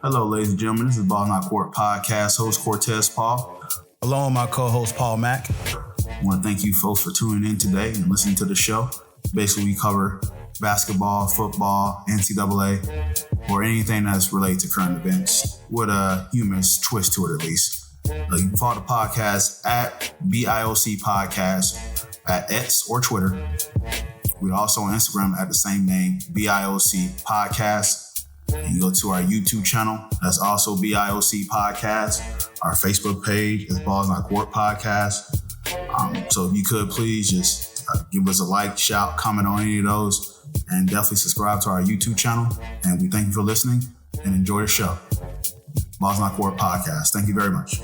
Hello, ladies and gentlemen. This is Ball Not Court podcast host Cortez Paul. Along with my co-host Paul Mack. I want to thank you folks for tuning in today and listening to the show. Basically, we cover basketball, football, NCAA, or anything that's related to current events with a humorous twist to it at least. You can follow the podcast at BIOC Podcast at X or Twitter. We're also on Instagram at the same name, BIOC Podcast. You go to our YouTube channel, that's also BIOC Podcast. Our Facebook page is Balls Not Court Podcast. So if you could please just give us a like, shout, comment on any of those, and definitely subscribe to our YouTube channel. And we thank you for listening and enjoy the show. Balls Not Court Podcast. Thank you very much.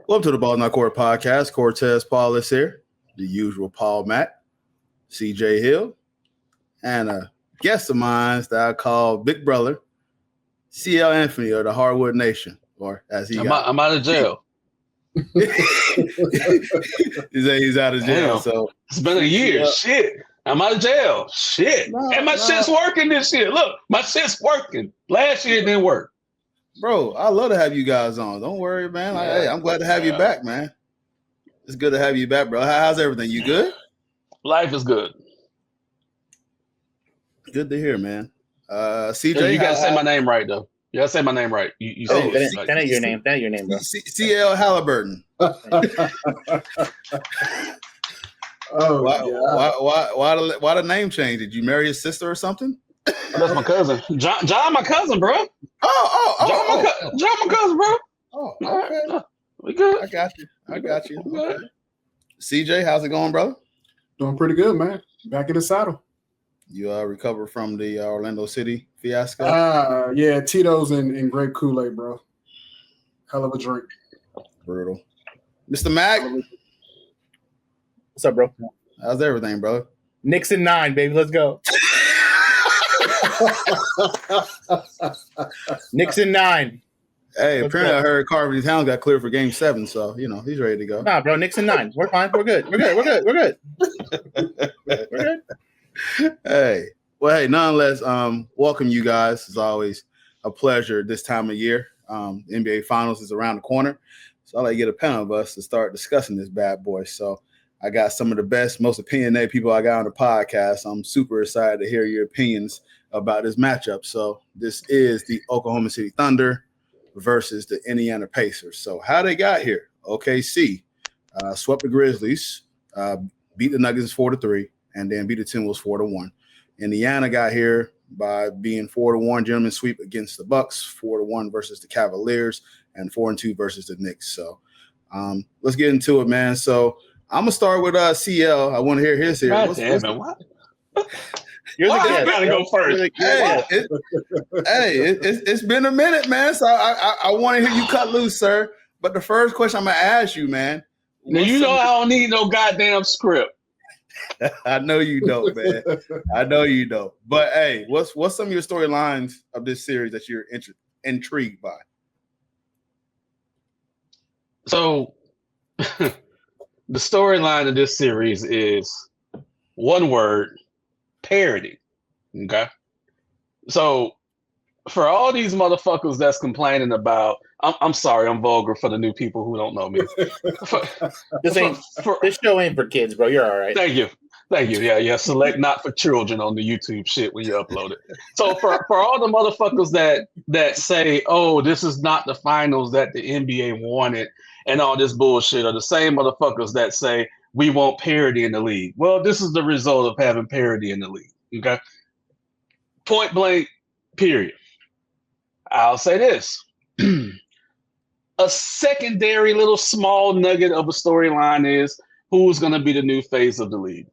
Welcome to the Ball Not Court Podcast. Cortez Paul is here, the usual Paul Mack, CJ Hill, and a guest of mine that I call Big Brother, CL Anthony of the Hardwood Nation, or as he I'm out of jail. He's out of jail. Damn. So It's been a year. Shit. I'm out of jail. Shit. And my shit's working this year. Look, my shit's working. Last year it didn't work. Bro, I love to have you guys on. Don't worry, man. Hey, I'm glad to have you back, man. It's good to have you back, bro. How's everything? You good? Life is good. Good to hear, man. CJ, You gotta say my name right, though. You gotta say my name right. You say That ain't your name. That ain't your name, bro. CL Haliburton. Why the name change? Did you marry his sister or something? That's my cousin. John, my cousin, bro. John, my cousin, bro. Oh, okay. We good. I got you. Okay. CJ, how's it going, brother? Doing pretty good, man. Back in the saddle. You recovered from the Orlando City fiasco? Yeah, Tito's and grape Kool-Aid, bro. Hell of a drink. Brutal. Mr. Mack, What's up, bro? how's everything, bro? Nixon 9, baby. Let's go. Nixon 9. Hey, Let's apparently go. I heard Carvin Towns got cleared for Game 7, so, he's ready to go. Nah, bro. Nixon 9. We're fine. We're good. We're good. Hey, nonetheless, welcome you guys. It's always a pleasure this time of year. NBA Finals is around the corner, so I'd like to get a panel of us to start discussing this bad boy. So I got some of the best, most opinionated people I got on the podcast. I'm super excited to hear your opinions about this matchup. So this is the Oklahoma City Thunder versus the Indiana Pacers. So how they got here? OKC swept the Grizzlies, beat the Nuggets 4-3, and then beat the Timberwolves 4-1. Indiana got here by being 4-1 gentleman sweep against the Bucks, 4-1 versus the Cavaliers, and 4-2 versus the Knicks. So let's get into it, man. So I'm gonna start with CL. I want to hear his here. God damn it. What? You're the Why guest. I gotta go first? It's been a minute, man. So I want to hear you cut loose, sir. But the first question I'm gonna ask you, man. Now you know I don't need no goddamn script. I know you don't, man. I know you don't. But hey, what's some of your storylines of this series that you're intrigued by? So the storyline of this series is one word: parody. Okay. So for all these motherfuckers that's complaining about, I'm sorry, I'm vulgar for the new people who don't know me. This show ain't for kids, bro. You're all right. Thank you. Yeah. Select not for children on the YouTube shit when you upload it. So for all the motherfuckers that say, oh, this is not the finals that the NBA wanted and all this bullshit, are the same motherfuckers that say we want parity in the league. Well, this is the result of having parity in the league. Okay. Point blank, period. I'll say this. A secondary little small nugget of a storyline is who's going to be the new face of the league.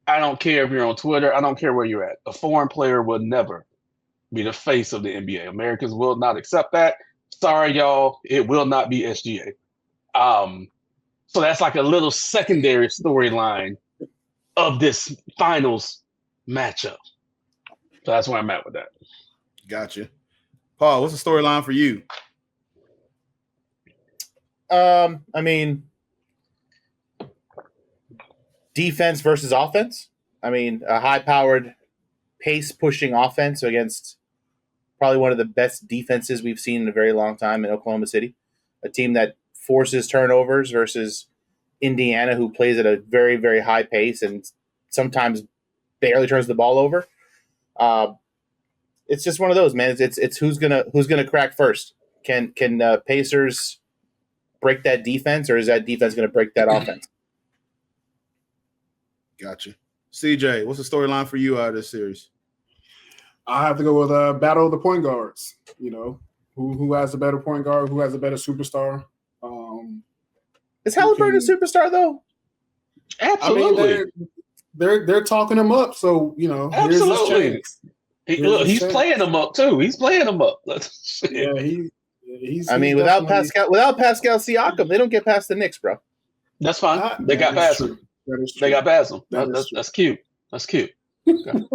I don't care if you're on Twitter. I don't care where you're at. A foreign player will never be the face of the NBA. Americans will not accept that. Sorry, y'all. It will not be SGA. So that's like a little secondary storyline of this finals matchup. So that's where I'm at with that. Gotcha. Paul, what's the storyline for you? I mean, defense versus offense. I mean, a high-powered, pace-pushing offense against probably one of the best defenses we've seen in a very long time in Oklahoma City. A team that forces turnovers versus Indiana, who plays at a very, very high pace and sometimes barely turns the ball over. It's just one of those, man. It's who's gonna crack first. Can Pacers break that defense, or is that defense going to break that offense? Gotcha. CJ, what's the storyline for you out of this series? I have to go with battle of the point guards. You know, who has a better point guard? Who has a better superstar? Is Haliburton a superstar though? Absolutely. I mean, they're talking him up. So you know, absolutely. Here's He's playing them up too. He's playing them up. Yeah, he's. I mean, without Pascal Siakam, they don't get past the Knicks, bro. That's fine. They got past him. They got past him. That's cute. That's cute. Okay.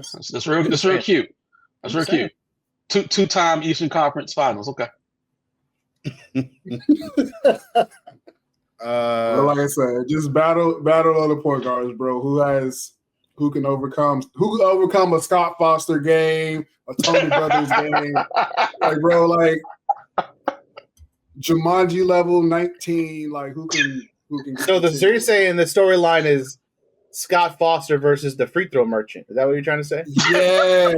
that's real cute. That's real cute. Two-time Eastern Conference Finals. Okay. Well, like I said, just battle of the point guards, bro. Who can overcome a Scott Foster game, a Tony Brothers game, like bro, like Jumanji level 19, like who can. So you're saying the storyline is Scott Foster versus the free throw merchant? Is that what you're trying to say? Yeah.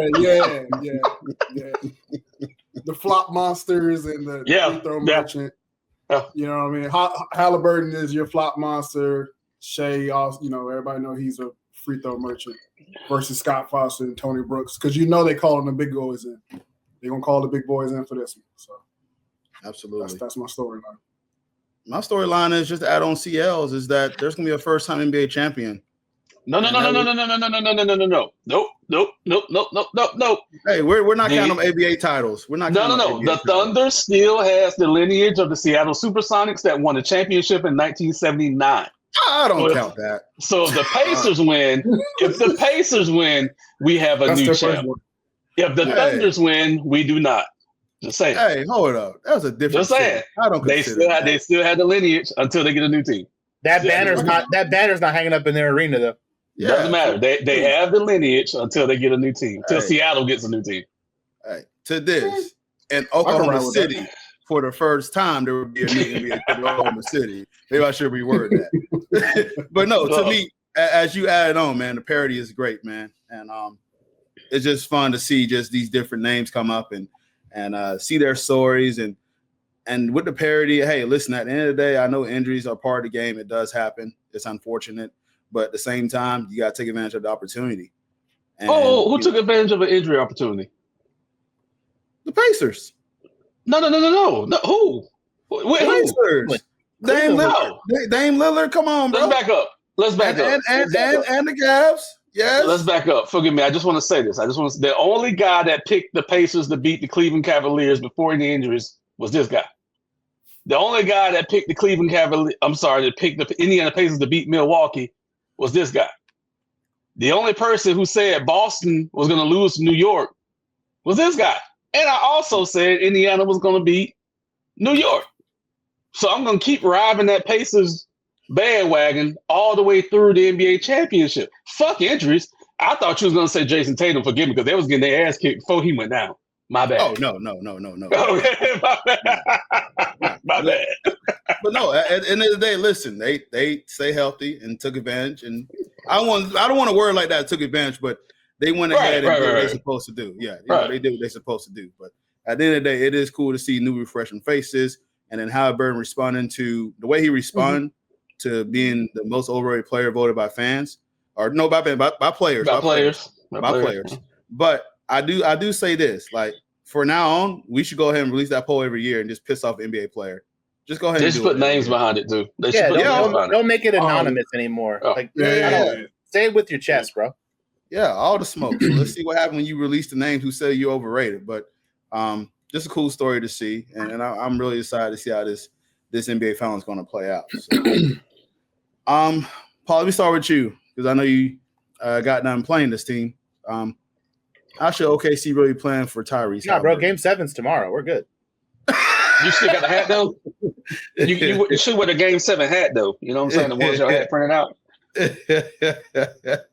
The flop monsters and the free throw merchant. Yeah. You know what I mean? Haliburton is your flop monster. Shea, also, you know, everybody know he's a free throw merchant versus Scott Foster and Tony Brooks, because you know they calling the big boys in. They're gonna call the big boys in for this one. So absolutely, that's my storyline. My storyline is just to add on CLs is that there's gonna be a first time NBA champion. No. Nope. Hey, we're not counting them ABA titles. We're not. No. The Thunder still has the lineage of the Seattle Supersonics that won the championship in 1979. I don't count that. So if the Pacers win, we have a new champ. If the Thunders win, we do not. Just saying. Hey, hold up. That was a different. Just saying. I don't. They still had the lineage until they get a new team. That banner's not hanging up in their arena though. Yeah. Doesn't matter. They have the lineage until they get a new team. Until Seattle gets a new team. Hey, to this in Oklahoma City. For the first time, there would be a new NBA in Oklahoma City. Maybe I should reword that. But no, to me, as you add on, man, the parody is great, man. And it's just fun to see just these different names come up and see their stories. And with the parody, hey, listen, at the end of the day, I know injuries are part of the game. It does happen. It's unfortunate. But at the same time, you got to take advantage of the opportunity. And, who took advantage of an injury opportunity? The Pacers. No. Who? Wait, Pacers. Dame Lillard. Come on, bro. Let's back up. And the Cavs. Yes. Let's back up. Forgive me. I just want to say this. The only guy that picked the Pacers to beat the Cleveland Cavaliers before any injuries was this guy. The only guy that picked the that picked the Indiana Pacers to beat Milwaukee was this guy. The only person who said Boston was going to lose to New York was this guy. And I also said Indiana was going to beat New York. So I'm going to keep riding that Pacers bandwagon all the way through the NBA championship. Fuck injuries. I thought you was going to say Jason Tatum. Forgive me, because they was getting their ass kicked before he went down. My bad. Oh, no. Okay, my bad. But no, at the end of the day, listen, they stay healthy and took advantage. And I don't want to word like that, took advantage, but they went ahead and did what they're supposed to do. Yeah, they did what they're supposed to do. But at the end of the day, it is cool to see new, refreshing faces. And then Haliburton responding to the way he responded to being the most overrated player voted by fans. Or no, by players. By players. But I do say this, like for now on, we should go ahead and release that poll every year and just piss off an NBA player. Just go ahead They and should do put it every names year. behind it too. They should Yeah, put names behind it. don't make it anonymous anymore. Oh. Like, Yeah. say it with your chest, bro. Yeah, all the smoke. So let's see what happens when you release the names who say you're overrated. But just a cool story to see, and I'm really excited to see how this NBA final is going to play out. So, Paul, let me start with you because I know you got done playing this team. How should OKC really plan for Tyrese? Nah, bro. Game 7's tomorrow. We're good. You still got the hat though. You should wear the Game 7 hat though. You know what I'm saying? The ones y'all had printed out.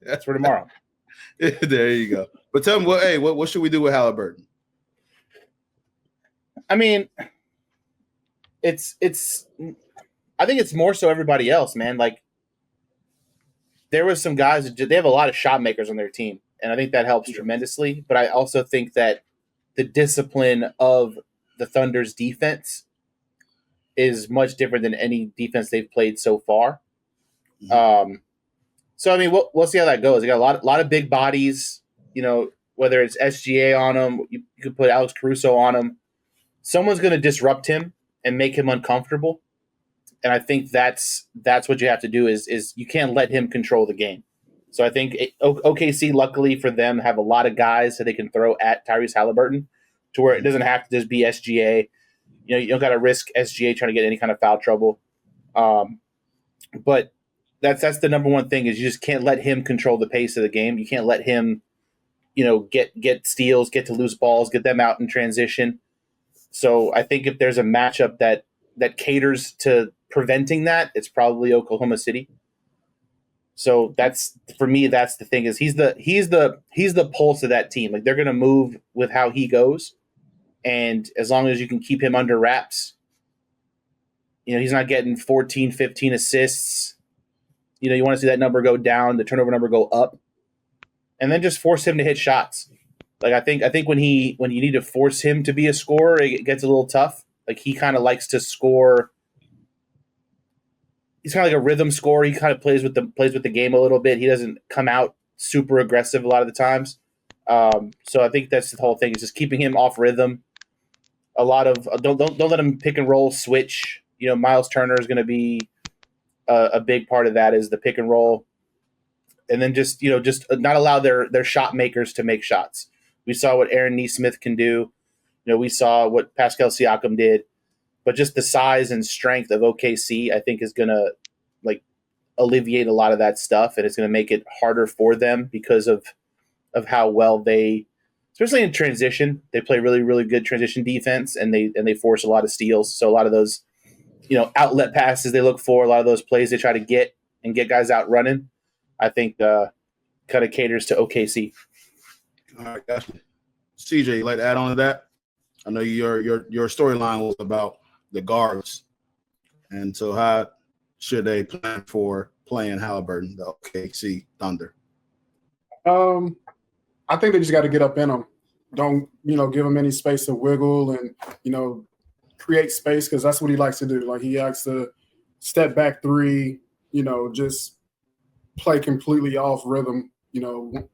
That's for tomorrow. There you go. But tell me, what should we do with Haliburton? I mean, it's. I think it's more so everybody else, man. Like, there was some guys they have a lot of shot makers on their team, and I think that helps tremendously. But I also think that the discipline of the Thunder's defense is much different than any defense they've played so far. So I mean, we'll see how that goes. They got a lot of big bodies. You know, whether it's SGA on them, you could put Alex Caruso on them. Someone's going to disrupt him and make him uncomfortable. And I think that's what you have to do is you can't let him control the game. So I think OKC, luckily for them, have a lot of guys that they can throw at Tyrese Haliburton to where it doesn't have to just be SGA. You know, you don't got to risk SGA trying to get any kind of foul trouble. But that's the number one thing is you just can't let him control the pace of the game. You can't let him, get steals, get to loose balls, get them out in transition. So I think if there's a matchup that caters to preventing that, it's probably Oklahoma City. So that's for me. That's the thing is he's the pulse of that team. Like they're going to move with how he goes, and as long as you can keep him under wraps, he's not getting 14, 15 assists. You want to see that number go down, the turnover number go up, and then just force him to hit shots. Like I think when you need to force him to be a scorer, it gets a little tough. Like he kind of likes to score. He's kind of like a rhythm scorer. He kind of plays with the game a little bit. He doesn't come out super aggressive a lot of the times. So I think that's the whole thing is just keeping him off rhythm. A lot of don't let him pick and roll switch. Miles Turner is going to be a big part of that is the pick and roll, and then just not allow their shot makers to make shots. We saw what Aaron Nesmith can do. We saw what Pascal Siakam did. But just the size and strength of OKC, I think, is going to alleviate a lot of that stuff, and it's going to make it harder for them because of how well they, especially in transition, they play really, really good transition defense, and they force a lot of steals. So a lot of those, outlet passes they look for, a lot of those plays they try to get guys out running, I think kind of caters to OKC. All right, gotcha. CJ, you like to add on to that? I know your storyline was about the guards, and so how should they plan for playing Haliburton, the OKC Thunder? I think they just got to get up in them. Don't give him any space to wiggle and create space because that's what he likes to do. Like he likes to step back three, just play completely off rhythm.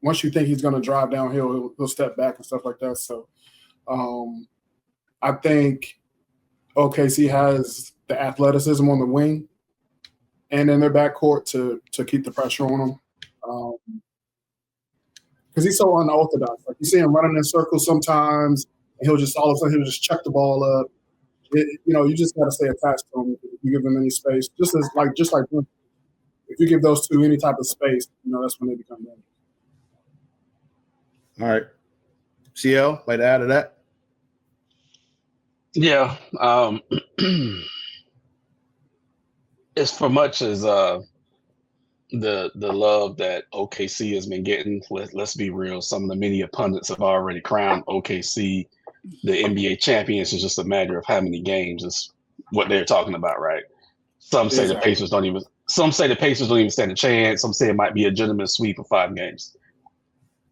Once you think he's going to drive downhill, he'll step back and stuff like that. So I think OKC has the athleticism on the wing and in their backcourt to keep the pressure on him. Because he's so unorthodox. Like you see him running in circles sometimes, and he'll just all of a sudden he'll just chuck the ball up. You just got to stay attached to him if you give them any space. Just like if you give those two any type of space, that's when they become ready. All right, CL, like to add to that? Yeah, as for much as the love that OKC has been getting, let's be real. Some of the many pundits have already crowned OKC the NBA champions. It's just a matter of how many games is what they're talking about, right? Some say the Pacers don't even. Some say the Pacers don't even stand a chance. Some say it might be a gentleman's sweep of 5 games.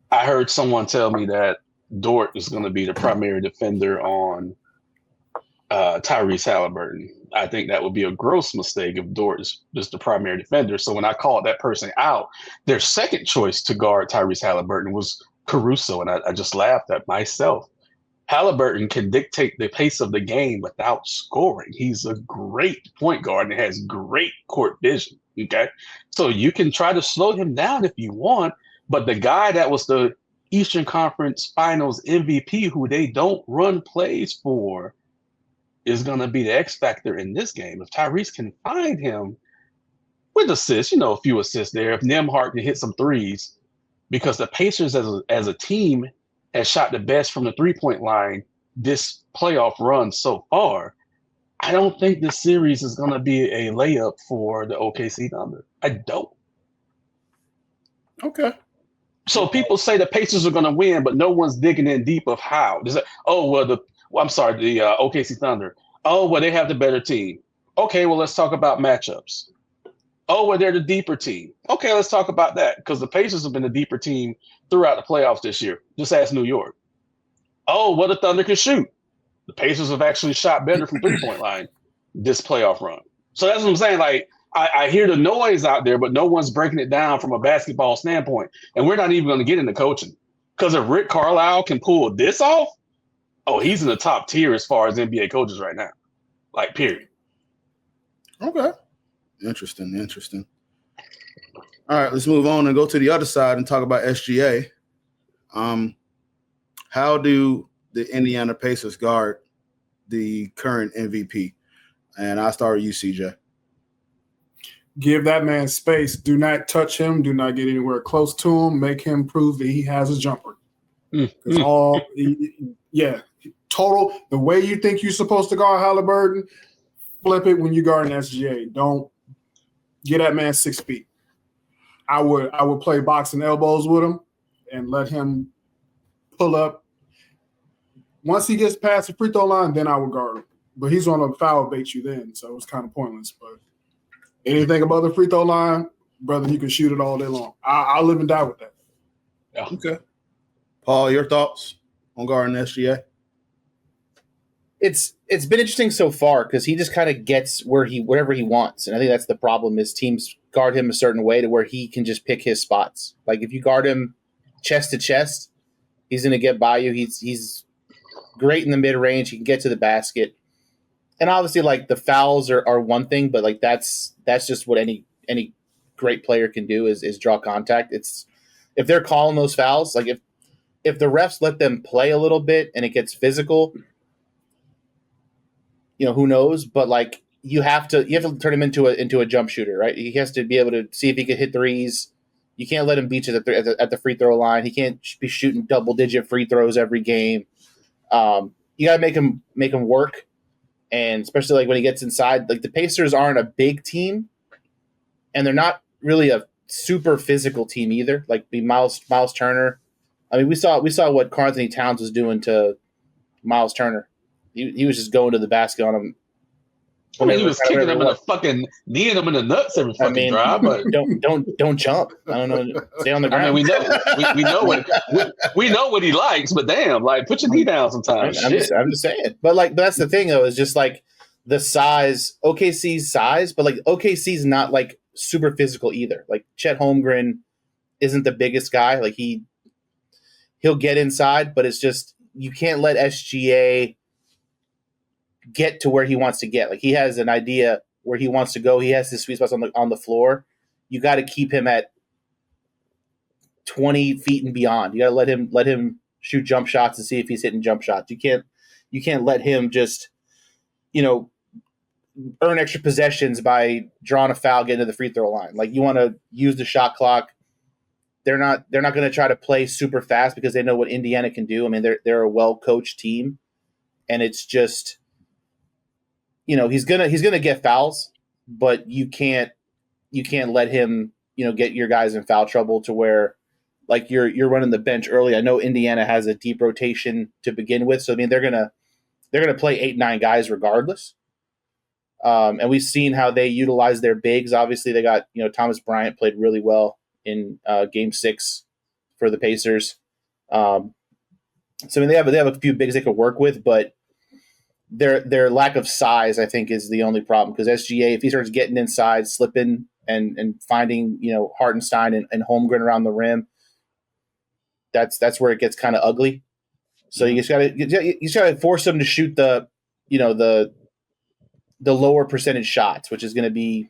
I heard someone tell me that Dort is going to be the primary defender on Tyrese Haliburton. I think that would be a gross mistake if Dort is just the primary defender. So when I called that person out, their second choice to guard Tyrese Haliburton was Caruso, and I just laughed at myself. Haliburton can dictate the pace of the game without scoring. He's a great point guard and has great court vision. Okay. So you can try to slow him down if you want, but the guy that was the Eastern Conference Finals MVP, who they don't run plays for, is going to be the X factor in this game. If Tyrese can find him with assists, a few assists there, if Nembhard can hit some threes, because the Pacers as a team has shot the best from the three-point line this playoff run so far, I don't think this series is going to be a layup for the OKC Thunder. I don't. Okay. So people say the Pacers are going to win, but no one's digging in deep of how. The OKC Thunder. Oh, well, they have the better team. Okay, well, let's talk about matchups. Oh, well, they're the deeper team. Okay, let's talk about that, because the Pacers have been the deeper team throughout the playoffs this year. Just ask New York. Oh, well, the Thunder can shoot. The Pacers have actually shot better from three-point line this playoff run. So that's what I'm saying. Like, I hear the noise out there, but no one's breaking it down from a basketball standpoint. And we're not even going to get into coaching. Because if Rick Carlisle can pull this off, he's in the top tier as far as NBA coaches right now. Like, period. Okay. Interesting. All right, let's move on and go to the other side and talk about SGA. How do the Indiana Pacers guard the current MVP? And I'll start with you, CJ. Give that man space. Do not touch him. Do not get anywhere close to him. Make him prove that he has a jumper. Total. The way you think you're supposed to guard Haliburton, flip it when you guard an SGA. Don't get that man 6 feet. I would play boxing elbows with him and let him pull up. Once he gets past the free throw line, then I would guard him. But he's going to foul bait you then, so it's kind of pointless. But anything above the free throw line, brother, you can shoot it all day long. I'll live and die with that. Yeah. Okay. Paul, your thoughts on guarding SGA? It's been interesting so far because he just kind of gets whatever he wants, and I think that's the problem. Is teams guard him a certain way to where he can just pick his spots. Like if you guard him chest to chest, he's going to get by you. He's great in the mid range. He can get to the basket, and obviously like the fouls are one thing, but like that's just what any great player can do is draw contact. It's if they're calling those fouls, like if the refs let them play a little bit and it gets physical. Who knows? But like you have to turn him into a jump shooter, right? He has to be able to see if he can hit threes. You can't let him beat you at the free throw line. He can't be shooting double-digit free throws every game. You got to make him work, and especially like when he gets inside. Like the Pacers aren't a big team, and they're not really a super physical team either. Like Miles Turner. I mean, we saw what Karl Anthony Towns was doing to Miles Turner. He was just going to the basket on him. I mean, he was kicking him in the fucking, kneeing him in the nuts every fucking drive. But don't jump. I don't know. Stay on the ground. I mean, we know what he likes, but damn, like put your knee down sometimes. I'm just saying. But that's the thing though, is just like the size, OKC's size, but like OKC's not like super physical either. Like Chet Holmgren isn't the biggest guy. Like he'll get inside, but it's just you can't let SGA get to where he wants to get. Like he has an idea where he wants to go. He has his sweet spots on the floor. You got to keep him at 20 feet and beyond. You got to let him shoot jump shots and see if he's hitting jump shots. You can't let him just earn extra possessions by drawing a foul, getting to the free throw line. Like you want to use the shot clock. They're not going to try to play super fast because they know what Indiana can do. I mean, they're a well coached team, and it's just. He's gonna get fouls, but you can't let him get your guys in foul trouble to where like you're running the bench early. I know Indiana has a deep rotation to begin with, so I mean they're gonna play 8-9 guys regardless. And we've seen how they utilize their bigs. Obviously, they got Thomas Bryant played really well in Game 6 for the Pacers. So I mean they have a few bigs they could work with, but. Their lack of size, I think, is the only problem because SGA, if he starts getting inside, slipping and finding Hartenstein and Holmgren around the rim, that's where it gets kind of ugly. So you just gotta force them to shoot the lower percentage shots, which is going to be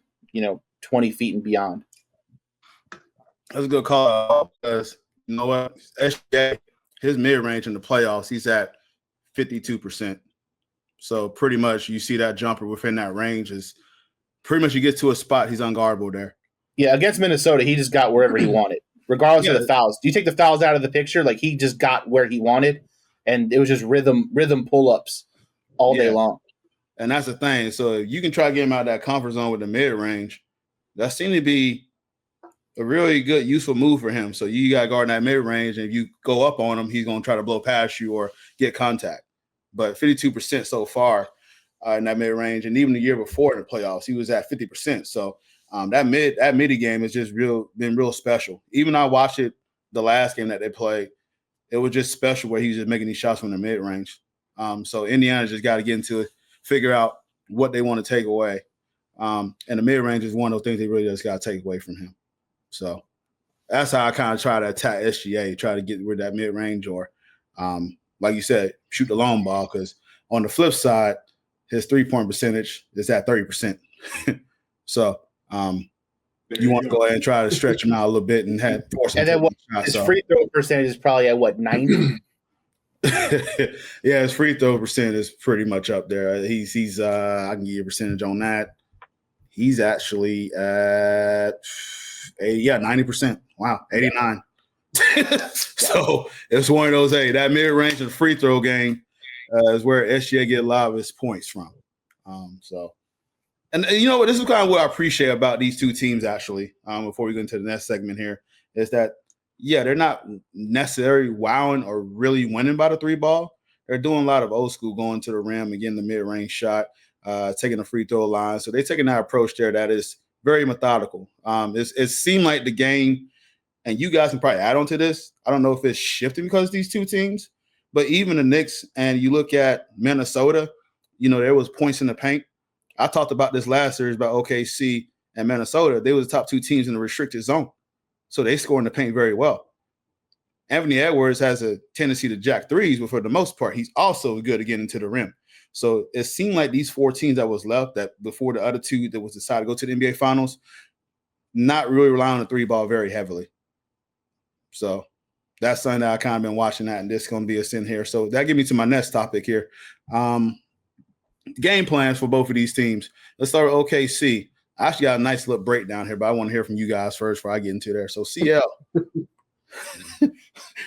20 feet and beyond. That's a good call because you know what? SGA, his mid range in the playoffs, he's at 52%. So pretty much you see that jumper within that range is pretty much you get to a spot, he's unguardable there. Yeah, against Minnesota, he just got wherever he wanted, regardless of the fouls. Do you take the fouls out of the picture? Like he just got where he wanted, and it was just rhythm pull-ups all day long. And that's the thing. So if you can try to get him out of that comfort zone with the mid range, that seemed to be a really good, useful move for him. So you got to guard in that mid range, and if you go up on him, he's going to try to blow past you or get contact. But 52% so far in that mid range, and even the year before in the playoffs, he was at 50%. So that midi game is just been real special. Even I watched it the last game that they played, it was just special where he was just making these shots from the mid range. So Indiana just got to get into it, figure out what they want to take away. And the mid range is one of those things they really just got to take away from him. So that's how I kind of try to attack SGA, try to get rid of that mid range or, like you said, shoot the long ball. Because on the flip side, his 3-point percentage is at 30%. So you want to go ahead and try to stretch him out a little bit and force him. And then his free throw percentage is probably at what, 90? Yeah, his free throw percent is pretty much up there. He's I can give you a percentage on that. He's actually at 90%. Wow, 89. So it's one of those, that mid-range of the free throw game is where SGA get a lot of his points from. And you know what, this is kind of what I appreciate about these two teams actually, before we go into the next segment here, is that they're not necessarily wowing or really winning by the three ball. They're doing a lot of old school, going to the rim and getting the mid-range shot, taking the free throw line. So they're taking that approach there that is very methodical. It seemed like the game, and you guys can probably add on to this, I don't know if it's shifting because of these two teams, but even the Knicks, and you look at Minnesota, there was points in the paint. I talked about this last series about OKC and Minnesota. They were the top two teams in the restricted zone. So they score in the paint very well. Anthony Edwards has a tendency to jack threes, but for the most part, he's also good at getting to the rim. So it seemed like these four teams that was left, that before the other two that was decided to go to the NBA Finals, not really relying on the three ball very heavily. So that's something that I kind of been watching that, and this is going to be us in here. So that gets me to my next topic here. Game plans for both of these teams. Let's start with OKC. I actually got a nice little breakdown here, but I want to hear from you guys first before I get into there. So CL.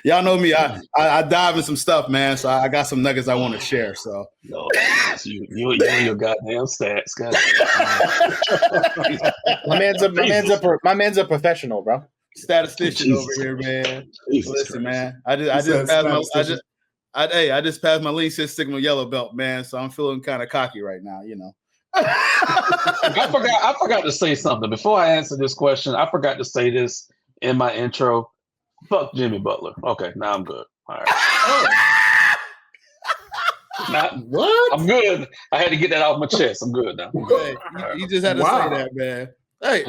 Y'all know me. I dive in some stuff, man. So I got some nuggets I want to share. So no, you and your goddamn stats, guys. my man's a professional, bro. Statistician over here, man. Listen, man. I just passed my Lean Six Sigma yellow belt, man. So I'm feeling kind of cocky right now, I forgot to say something before I answer this question. I forgot to say this in my intro. Fuck Jimmy Butler. Okay, now I'm good. All right. What? I'm good. I had to get that off my chest. I'm good now. Hey, you just had to say that, man. Hey,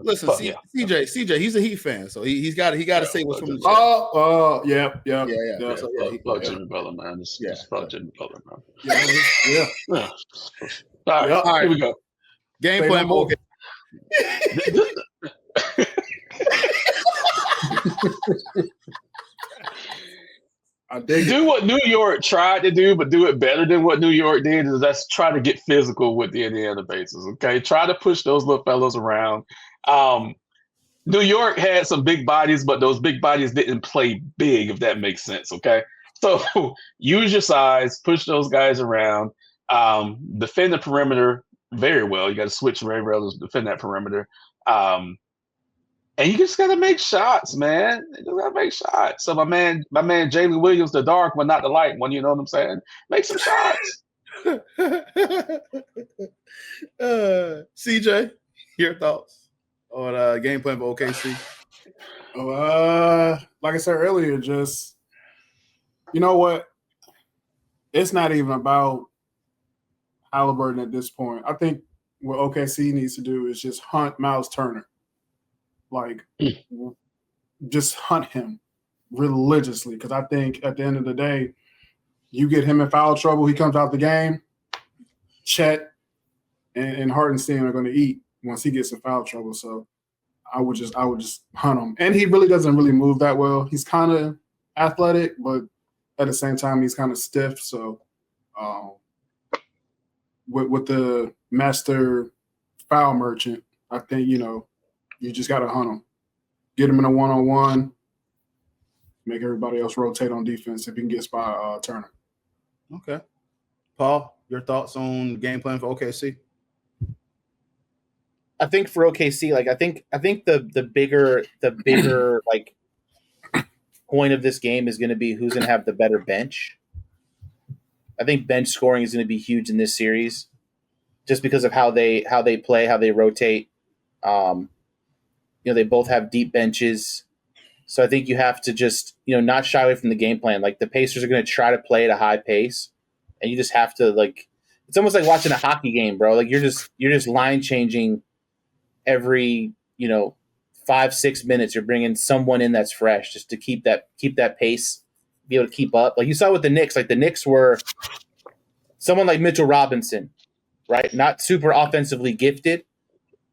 listen, CJ, he's a Heat fan, so he's got to say what's from the chest. Yeah. So, fuck Jimmy Butler, man. Just fuck Jimmy Butler, man. Yeah. All right, here we go. Game plan. Okay. Do what New York tried to do, but do it better than what New York did. Is that's try to get physical with the Indiana Pacers. Okay, try to push those little fellas around. New York had some big bodies, but those big bodies didn't play big, if that makes sense. Okay, so use your size, push those guys around, defend the perimeter very well. You got to switch very well to defend that perimeter. And you just gotta make shots, man. You just gotta make shots. So my man Jalen Williams, the dark one, not the light one, you know what I'm saying? Make some shots. CJ, your thoughts on game plan for OKC? Like I said earlier, just you know what? It's not even about Haliburton at this point. I think what OKC needs to do is just hunt Miles Turner. Like, just hunt him. religiously because I think at the end of the day, you get him in foul trouble, he comes out the game, Chet and Hartenstein are going to eat once he gets in foul trouble. So I would just hunt him. And he really doesn't really move that well. He's kind of athletic, but at the same time, he's kind of stiff. So with the master foul merchant, I think, you just got to hunt him. Get him in a one-on-one, make everybody else rotate on defense if you can get by Turner. Okay. Paul, your thoughts on game plan for OKC? I think for OKC, like I think the bigger like point of this game is going to be who's going to have the better bench. I think bench scoring is going to be huge in this series, just because of how they play, how they rotate. They both have deep benches, so I think you have to just not shy away from the game plan. Like the Pacers are going to try to play at a high pace, and you just have to it's almost like watching a hockey game, bro. Like you're just line changing every 5-6 minutes. You're bringing someone in that's fresh just to keep that pace, be able to keep up. Like you saw with the Knicks, like the Knicks were someone like Mitchell Robinson, right? Not super offensively gifted,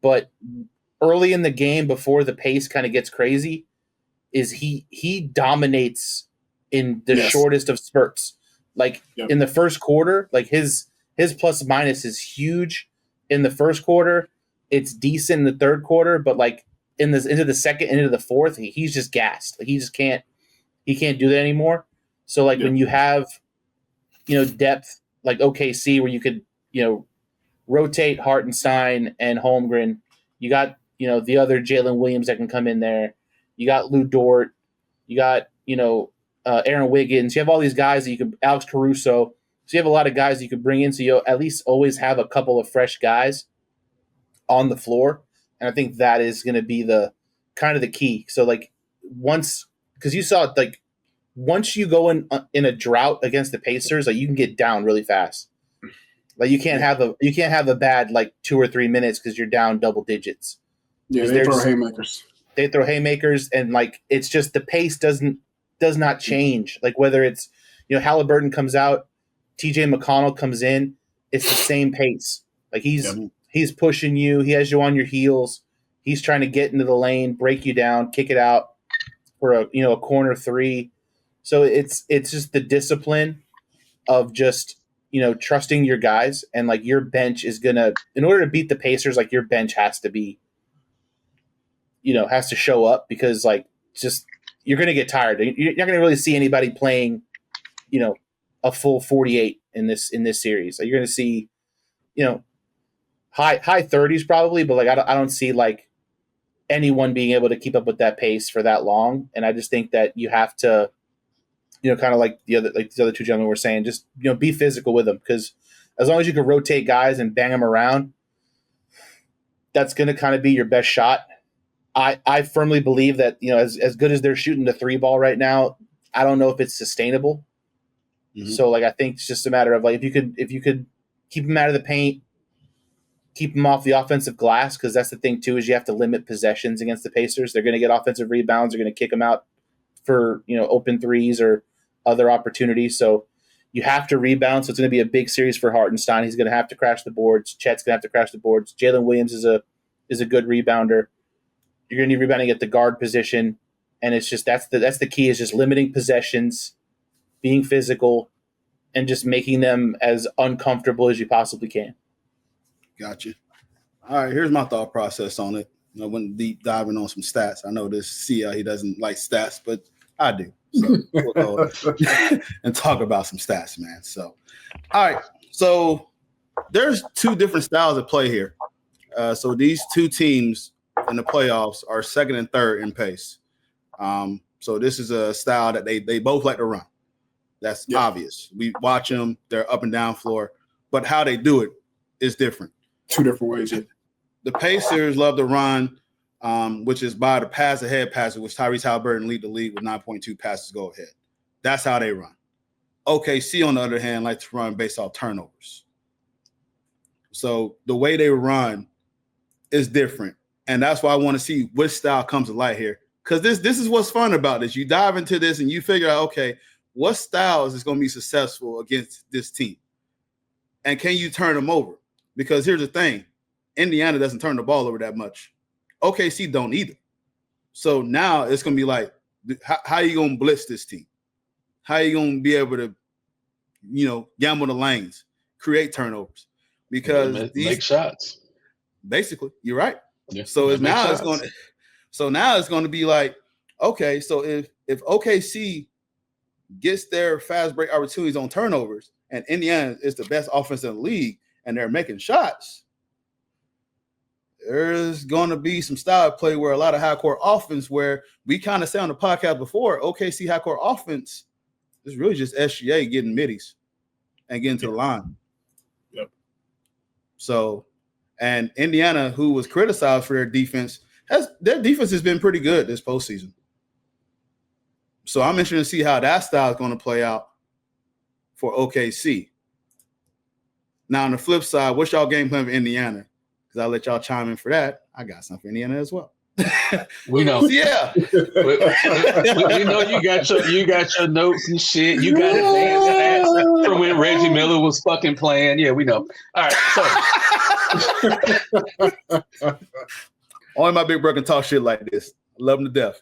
but early in the game before the pace kind of gets crazy, is he dominates in the shortest of spurts. Like in the first quarter, like his plus minus is huge in the first quarter. It's decent in the third quarter, but like into the second, into the fourth, he's just gassed. Like he can't do that anymore. So like when you have depth like OKC where you could rotate Hartenstein and Holmgren, you got the other Jalen Williams that can come in there. You got Lou Dort, you got Aaron Wiggins. You have all these guys that you could, Alex Caruso. So you have a lot of guys you could bring in. So you at least always have a couple of fresh guys on the floor. And I think that is going to be the kind of the key. So like because you saw like once you go in a drought against the Pacers, like you can get down really fast. Like you can't have a bad like 2 or 3 minutes because you're down double digits. Yeah, they throw haymakers. They throw haymakers, and like it's just the pace does not change. Like whether it's Haliburton comes out, TJ McConnell comes in, it's the same pace. Like he's pushing you, he has you on your heels, he's trying to get into the lane, break you down, kick it out for a corner three. So it's just the discipline of just trusting your guys, and like your bench is gonna, in order to beat the Pacers, like your bench has to be has to show up, because like just you're gonna get tired. You're not gonna really see anybody playing a full 48 in this series. Like you're gonna see high 30s probably, but like I don't see like anyone being able to keep up with that pace for that long. And I just think that you have to kind of like the other two gentlemen were saying, just be physical with them, because as long as you can rotate guys and bang them around, that's going to kind of be your best shot. I firmly believe that as good as they're shooting the 3 ball right now, I don't know if it's sustainable. Mm-hmm. So like I think it's just a matter of like if you could keep them out of the paint, keep them off the offensive glass, because that's the thing too, is you have to limit possessions against the Pacers. They're going to get offensive rebounds. They're going to kick them out for open threes or other opportunities. So you have to rebound. So it's going to be a big series for Hartenstein. He's going to have to crash the boards. Chet's going to have to crash the boards. Jalen Williams is a good rebounder. You're going to need rebounding at the guard position, and it's just that's the key, is just limiting possessions, being physical, and just making them as uncomfortable as you possibly can. Gotcha. All right, here's my thought process on it. I went deep diving on some stats. I know this he doesn't like stats, but I do. So we'll go and talk about some stats, man. So, all right. So there's 2 different styles at play here. So these 2 teams in the playoffs are second and third in pace. So this is a style that they both like to run. That's obvious. We watch them; they're up and down floor, but how they do it is different. 2 different ways. Yeah. The Pacers love to run, which is by the pass-ahead passage, which Tyrese Haliburton lead the league with 9.2 passes go ahead. That's how they run. OKC, on the other hand, likes to run based off turnovers. So the way they run is different, and that's why I want to see which style comes to light here. because this is what's fun about this. You dive into this and you figure out, okay, what styles is going to be successful against this team, and can you turn them over? Because here's the thing, Indiana doesn't turn the ball over that much. OKC don't either. So now it's going to be like, how are you going to blitz this team? How are you going to be able to, gamble the lanes, create turnovers? Because make shots. Basically, you're right. Yeah, so now it's going to be like, okay, so if OKC gets their fast break opportunities on turnovers, and Indiana is the best offense in the league, and they're making shots, there's going to be some style play where a lot of high court offense, where we kind of said on the podcast before, OKC high court offense is really just SGA getting middies and getting to the line. Yep. So, and Indiana, who was criticized for their defense, their defense has been pretty good this postseason. So I'm interested to see how that style is going to play out for OKC. Now, on the flip side, what's y'all game plan for Indiana? Because I'll let y'all chime in for that. I got something for Indiana as well. We know. Yeah. we know you got your notes and shit. You got advanced stats from when Reggie Miller was fucking playing. Yeah, we know. All right, so only my big brother can talk shit like this. I love him to death.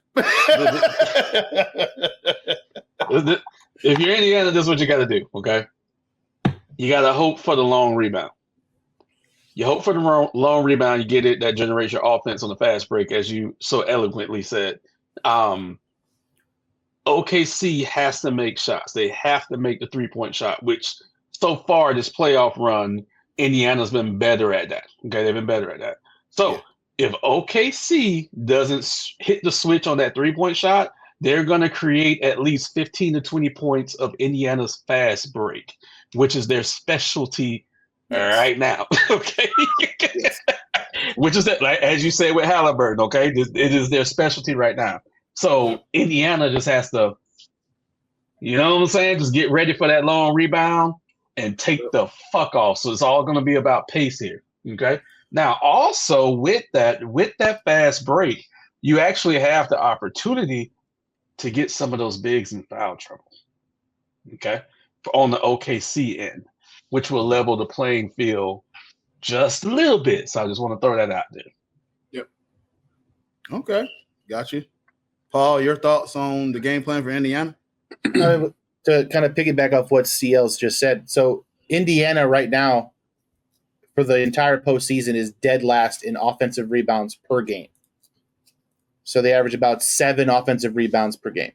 If you're Indiana, this is what you got to do, okay? You got to hope for the long rebound. You hope for the long rebound, you get it, that generates your offense on the fast break, as you so eloquently said. OKC has to make shots. They have to make the three-point shot, which so far this playoff run, Indiana's been better at that. Okay, they've been better at that. So if OKC doesn't hit the switch on that three-point shot, they're going to create at least 15 to 20 points of Indiana's fast break, which is their specialty right now. Okay. Which is that, like, as you say with Haliburton, okay? It is their specialty right now. So Indiana just has to, you know what I'm saying? Just get ready for that long rebound and take the fuck off. So it's all going to be about pace here. Okay. Now, also with that fast break, you actually have the opportunity to get some of those bigs in foul trouble. Okay. On the OKC end, which will level the playing field just a little bit. So I just want to throw that out there. Yep. Okay. Got you. Paul, your thoughts on the game plan for Indiana? To kind of piggyback off what CL's just said. So Indiana right now, for the entire postseason, is dead last in offensive rebounds per game. So they average about 7 offensive rebounds per game.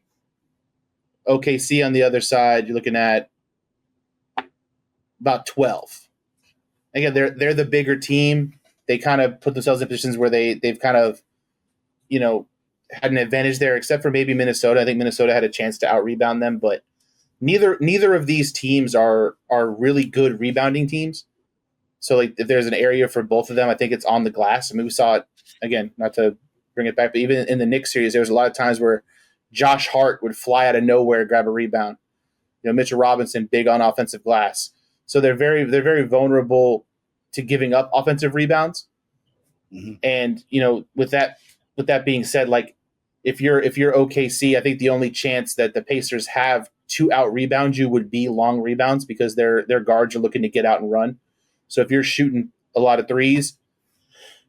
OKC on the other side, you're looking at about 12. Again, they're the bigger team. They kind of put themselves in positions where they've kind of, had an advantage there, except for maybe Minnesota. I think Minnesota had a chance to out-rebound them, but neither of these teams are really good rebounding teams. So, like, if there's an area for both of them, I think it's on the glass. I mean, we saw it, again, not to bring it back, but even in the Knicks series, there was a lot of times where Josh Hart would fly out of nowhere, grab a rebound. Mitchell Robinson, big on offensive glass. So they're very vulnerable to giving up offensive rebounds. Mm-hmm. And, with that being said, like, if you're OKC, I think the only chance that the Pacers have to out rebound you would be long rebounds, because their guards are looking to get out and run. So if you're shooting a lot of threes,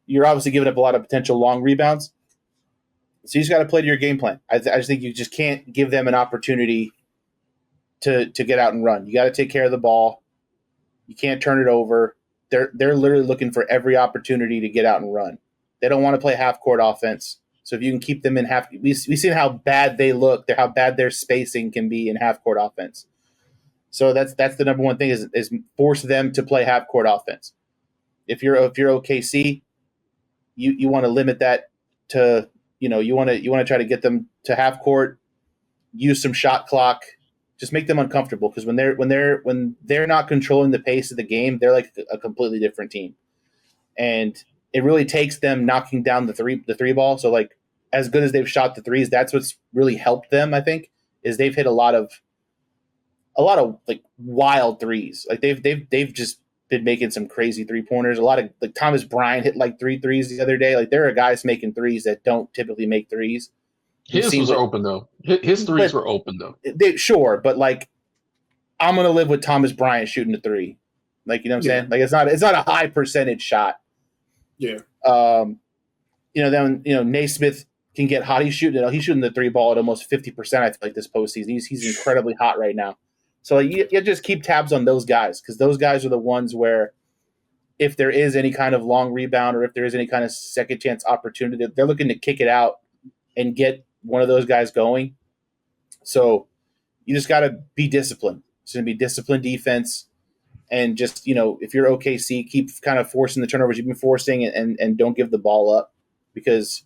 you're obviously giving up a lot of potential long rebounds. So you just got to play to your game plan. I just think you just can't give them an opportunity to get out and run. You got to take care of the ball. You can't turn it over. They're literally looking for every opportunity to get out and run. They don't want to play half court offense. So if you can keep them in half, we've seen how bad they look, how bad their spacing can be in half court offense. So that's the number one thing is force them to play half court offense. If you're OKC, you want to limit that to, you want to try to get them to half court, use some shot clock, just make them uncomfortable, because when they're not controlling the pace of the game, they're like a completely different team. And it really takes them knocking down the three ball. So, like, as good as they've shot the threes, that's what's really helped them, I think, is they've hit a lot of like wild threes. Like they've just been making some crazy 3-pointers. A lot of, like, Thomas Bryant hit like 3 threes the other day. Like, there are guys making threes that don't typically make threes. His was open though. His threes were open though. Sure, but like I'm gonna live with Thomas Bryant shooting the three. Like, you know what I'm saying? Like it's not a high percentage shot. Yeah. Then Naismith can get hot. He's shooting the three ball at almost 50%. I feel like this postseason. He's incredibly hot right now. So like, you just keep tabs on those guys, because those guys are the ones where if there is any kind of long rebound or if there is any kind of second chance opportunity, they're looking to kick it out and get one of those guys going. So you just got to be disciplined. It's going to be disciplined defense. And just, if you're OKC, keep kind of forcing the turnovers you've been forcing and don't give the ball up, because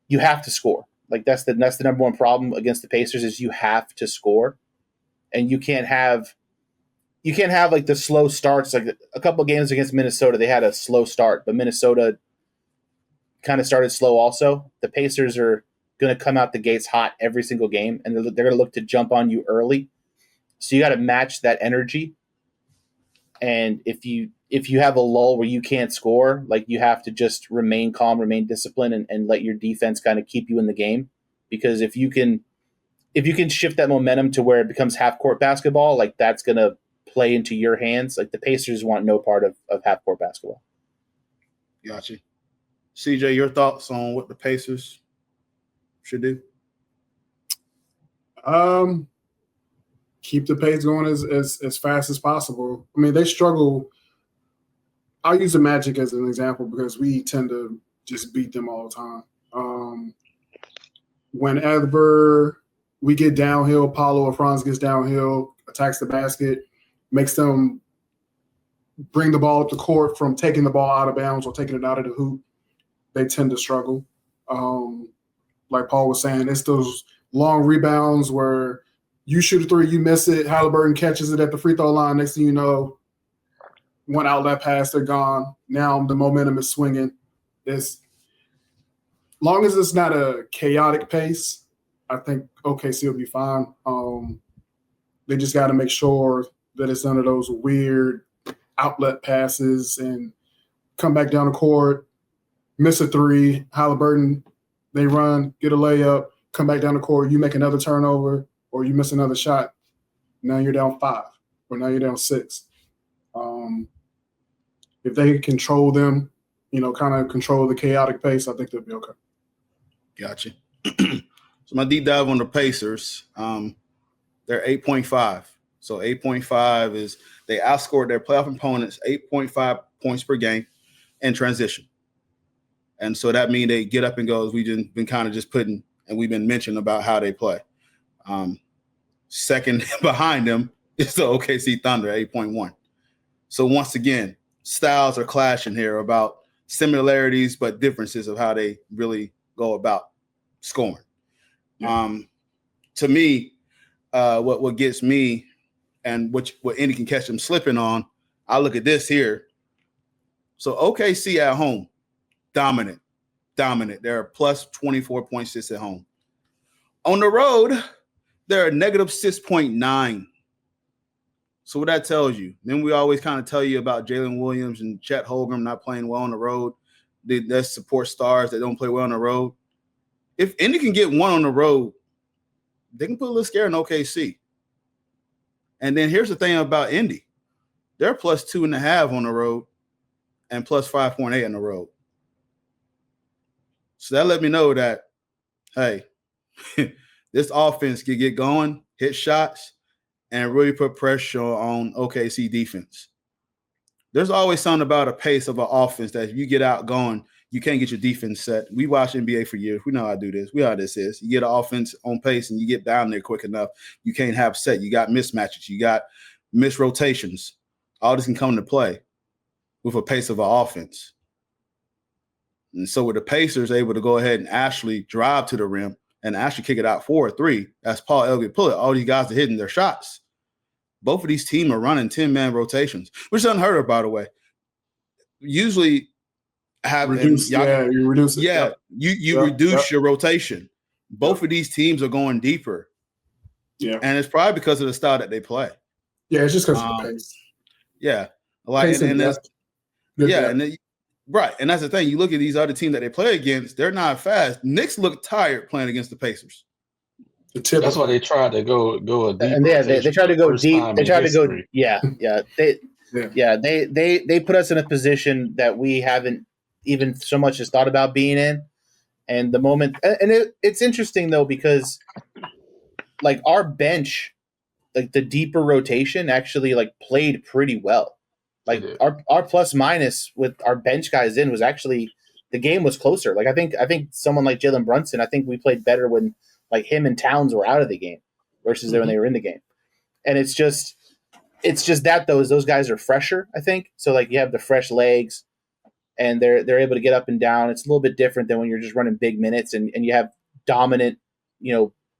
you have to score. Like that's the number one problem against the Pacers is you have to score. And you can't have like the slow starts. Like a couple of games against Minnesota, they had a slow start, but Minnesota kind of started slow also. The Pacers are going to come out the gates hot every single game, and they're going to look to jump on you early. So you got to match that energy. And if you have a lull where you can't score, like you have to just remain calm, remain disciplined, and let your defense kind of keep you in the game. Because if you can shift that momentum to where it becomes half court basketball, like that's going to play into your hands. Like the Pacers want no part of half court basketball. Gotcha. CJ, your thoughts on what the Pacers should do? Keep the pace going as fast as possible. I mean, they struggle. I'll use the Magic as an example because we tend to just beat them all the time. Whenever we get downhill, Paulo or Franz gets downhill, attacks the basket, makes them bring the ball up the court from taking the ball out of bounds or taking it out of the hoop, they tend to struggle. Like Paul was saying, it's those long rebounds where you shoot a three, you miss it, Haliburton catches it at the free throw line. Next thing you know, one outlet pass, they're gone. Now the momentum is swinging. As long as it's not a chaotic pace, I think OKC will be fine. They just got to make sure that it's none of those weird outlet passes and come back down the court, miss a three, Haliburton, they run, get a layup, come back down the court, you make another turnover, or you miss another shot. Now you're down 5, or now you're down 6. If they control them, kind of control the chaotic pace, I think they'll be okay. Gotcha. So my deep dive on the Pacers, they're 8.5. So 8.5 is they outscored their playoff opponents 8.5 points per game in transition. And so that means they get up and go, as we've been kind of just putting, and we've been mentioning about how they play. Second behind them is the OKC Thunder, 8.1. So once again, styles are clashing here about similarities but differences of how they really go about scoring. Yeah. To me, what gets me and what Indy can catch them slipping on, I look at this here. So OKC at home, dominant. They're plus 24.6 at home. On the road, they're a negative 6.9. So what that tells you, then we always kind of tell you about Jalen Williams and Chet Holmgren not playing well on the road. They support stars that don't play well on the road. If Indy can get one on the road, they can put a little scare in OKC. And then here's the thing about Indy. They're plus 2.5 on the road and plus 5.8 on the road. So that let me know that, hey, this offense can get going, hit shots, and really put pressure on OKC defense. There's always something about a pace of an offense that if you get out going, you can't get your defense set. We watch NBA for years. We know how to do this. We know how this is. You get an offense on pace and you get down there quick enough, you can't have set. You got mismatches. You got missed rotations. All this can come into play with a pace of an offense. And so with the Pacers able to go ahead and actually drive to the rim and actually kick it out 4-3, as Paul Elliott put it, all these guys are hitting their shots. Both of these teams are running 10-man rotations, which is unheard of, by the way. Usually have reduce, you reduce it. Yeah, yep. you reduce your rotation. Both of these teams are going deeper. Yeah. And it's probably because of the style that they play. Yeah, it's just because of the pace. Yeah. Like pace and Right, and that's the thing. You look at these other teams that they play against; they're not fast. Knicks look tired playing against the Pacers. That's why they tried to go a deep. And they tried to go deep. They tried to go. Yeah. They put us in a position that we haven't even so much as thought about being in. And the moment, and it's interesting though, because like our bench, like the deeper rotation actually like played pretty well. Like our plus minus with our bench guys in was actually, the game was closer. Like I think someone like Jalen Brunson, I think we played better when like him and Towns were out of the game versus when they were in the game. And it's just that those guys are fresher, I think. So like you have the fresh legs and they're able to get up and down. It's a little bit different than when you're just running big minutes and you have dominant,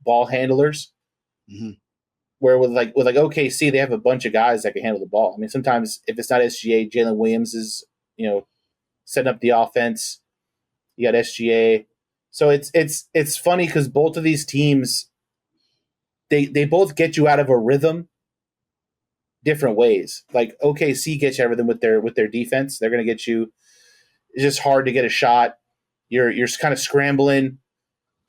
ball handlers. Mm-hmm. Where with OKC, they have a bunch of guys that can handle the ball. I mean, sometimes if it's not SGA, Jalen Williams is, setting up the offense. You got SGA. So it's funny because both of these teams, they both get you out of a rhythm different ways. Like OKC gets you out of rhythm with their defense. They're going to get you. It's just hard to get a shot. You're kind of scrambling.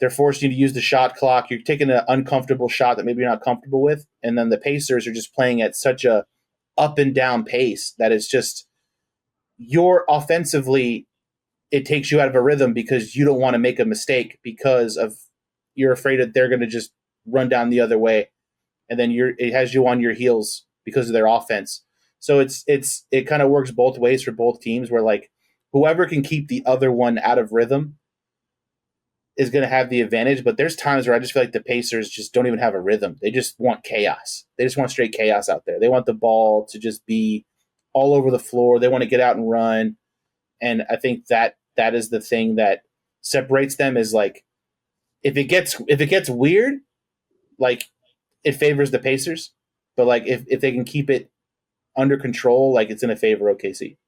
They're forcing you to use the shot clock. You're taking an uncomfortable shot that maybe you're not comfortable with. And then the Pacers are just playing at such a up and down pace that it's just you're offensively, it takes you out of a rhythm because you don't want to make a mistake because you're afraid that they're going to just run down the other way. And then it has you on your heels because of their offense. So it kind of works both ways for both teams where like whoever can keep the other one out of rhythm is going to have the advantage, but there's times where I just feel like the Pacers just don't even have a rhythm. They just want chaos. They just want straight chaos out there. They want the ball to just be all over the floor. They want to get out and run. And I think that is the thing that separates them is like, if it gets weird, like it favors the Pacers, but like if they can keep it under control, like it's going to favor OKC.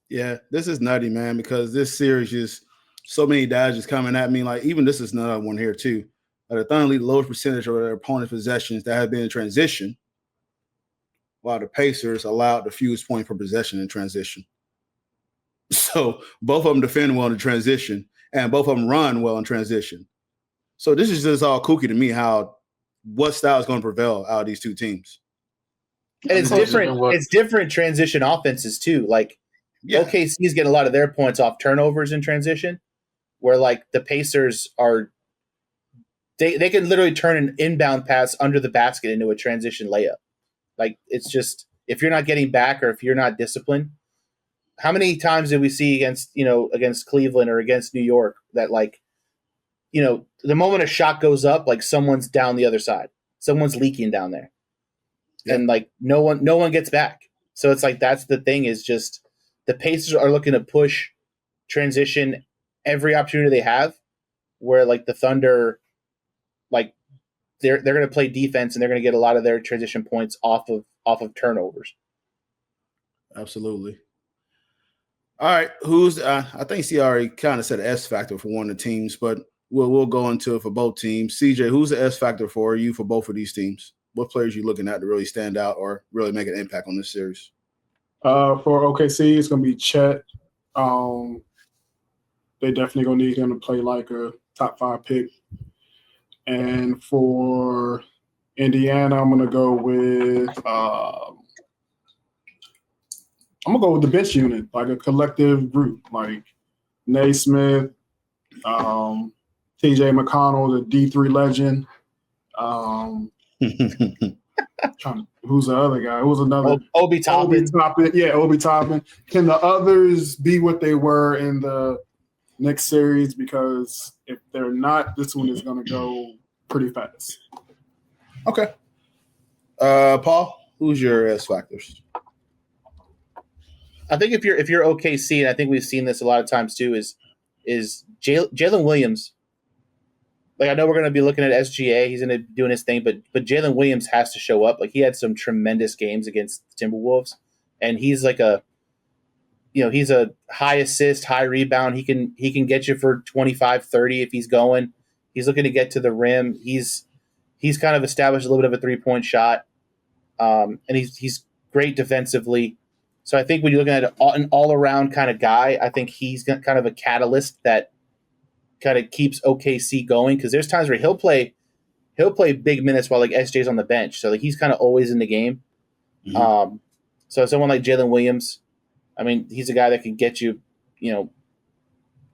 Yeah, this is nutty, man, because this series is so many dodges coming at me. Like, even this is another one here, too. The Thunder lead the lowest percentage of their opponent's possessions that have been in transition, while the Pacers allowed the fewest point per possession in transition. So both of them defend well in transition, and both of them run well in transition. So this is just all kooky to me what style is going to prevail out of these two teams. And it's different. It's different transition offenses, too. Like, OKC is getting a lot of their points off turnovers in transition, where like the Pacers are, they can literally turn an inbound pass under the basket into a transition layup. Like it's just, if you're not getting back or if you're not disciplined, how many times did we see against Cleveland or against New York that like, the moment a shot goes up, like someone's down the other side, someone's leaking down there, and like no one gets back. So it's like that's the thing is just. The Pacers are looking to push transition every opportunity they have, where like the Thunder, like they're going to play defense and they're going to get a lot of their transition points off of turnovers. Absolutely. All right, I think C already kind of said an S factor for one of the teams, but we'll go into it for both teams. CJ, who's the S factor for you for both of these teams? What players are you looking at to really stand out or really make an impact on this series? For OKC, it's going to be Chet. They definitely going to need him to play like a top 5 pick. And for Indiana, I'm going to go with the bench unit, like a collective group, like Naismith, TJ McConnell, the D3 legend. Who's the other guy? Who's another? Obi Toppin. Yeah, Obi Toppin. Can the others be what they were in the next series? Because if they're not, this one is going to go pretty fast. Okay. Paul, who's your S factors? I think if you're OKC, and I think we've seen this a lot of times too, is Jalen Williams. Like I know we're going to be looking at SGA, he's going to be doing his thing, but Jalen Williams has to show up. Like he had some tremendous games against the Timberwolves, and he's like he's a high assist, high rebound. He can get you for 25, 30 if he's going. He's looking to get to the rim. He's kind of established a little bit of a 3-point shot, and he's great defensively. So I think when you're looking at an all-around kind of guy, I think he's kind of a catalyst that kind of keeps OKC going, because there's times where he'll play big minutes while like SJ's on the bench. So like he's kind of always in the game. Mhm. So someone like Jalen Williams, I mean, he's a guy that can get you,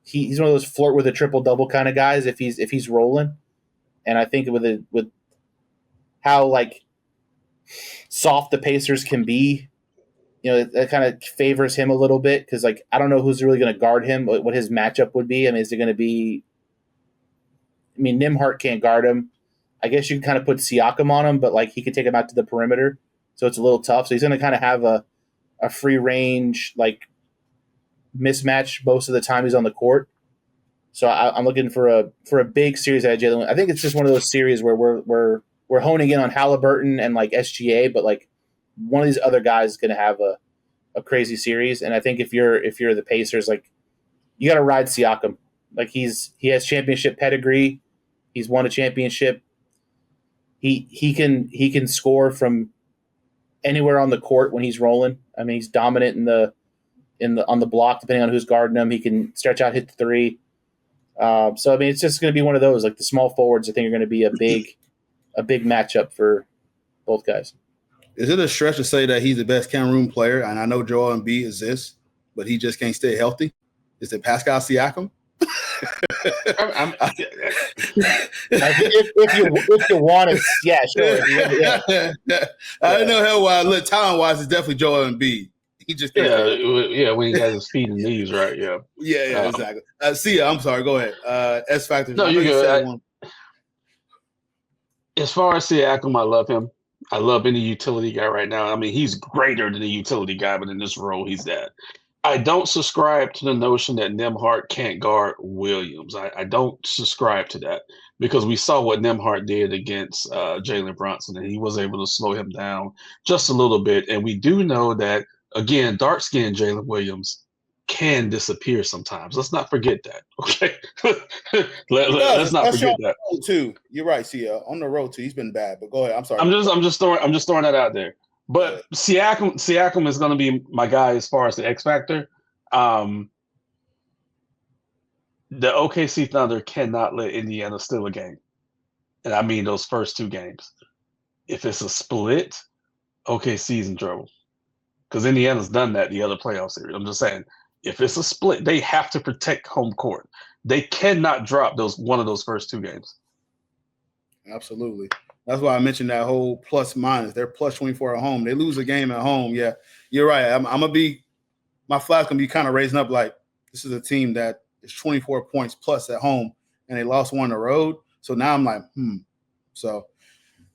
he's one of those flirt with a triple double kind of guys if he's rolling. And I think with how like soft the Pacers can be, that kind of favors him a little bit, because like I don't know who's really going to guard him, what his matchup would be. I mean, is it going to be? I mean, Nimhart can't guard him. I guess you can kind of put Siakam on him, but like he could take him out to the perimeter, so it's a little tough. So he's going to kind of have a free range like mismatch most of the time he's on the court. So I'm looking for a big series out of Jalen. I think it's just one of those series where we're honing in on Haliburton and like SGA, but like one of these other guys is going to have a crazy series. And I think if you're the Pacers, like you got to ride Siakam. Like he has championship pedigree. He's won a championship. He can score from anywhere on the court when he's rolling. I mean, he's dominant on the block, depending on who's guarding him. He can stretch out, hit the three. So I mean, it's just going to be one of those. Like the small forwards, I think are going to be a big matchup for both guys. Is it a stretch to say that he's the best Cameroon player? And I know Joel Embiid exists, but he just can't stay healthy. Is it Pascal Siakam? if you want it, yeah, sure. Yeah. I don't know how wise. Look, talent-wise, it's definitely Joel Embiid. He just when he has his feet and knees right. Yeah, exactly. Sia, I'm sorry. Go ahead. S Factor. No, you're good. As far as Siakam, I love him. I love any utility guy right now. I mean, he's greater than a utility guy, but in this role, he's that. I don't subscribe to the notion that Nimhart can't guard Williams. I don't subscribe to that, because we saw what Nimhart did against Jalen Brunson, and he was able to slow him down just a little bit. And we do know that, again, dark-skinned Jalen Williams can disappear sometimes. Let's not forget that. Okay, let's not forget that too. You're right, Sia. On the road too, he's been bad. But go ahead. I'm sorry. I'm just throwing that out there. But Siakam is going to be my guy as far as the X factor. The OKC Thunder cannot let Indiana steal a game, and I mean those first two games. If it's a split, OKC's in trouble, because Indiana's done that the other playoff series. I'm just saying, if it's a split, they have to protect home court. They cannot drop one of those first two games. Absolutely. That's why I mentioned that whole plus minus. They're plus 24 at home. They lose a game at home. Yeah, you're right. I'm gonna be, my flag's gonna be kind of raising up like this is a team that is 24 points plus at home, and they lost one on the road. So now I'm like, So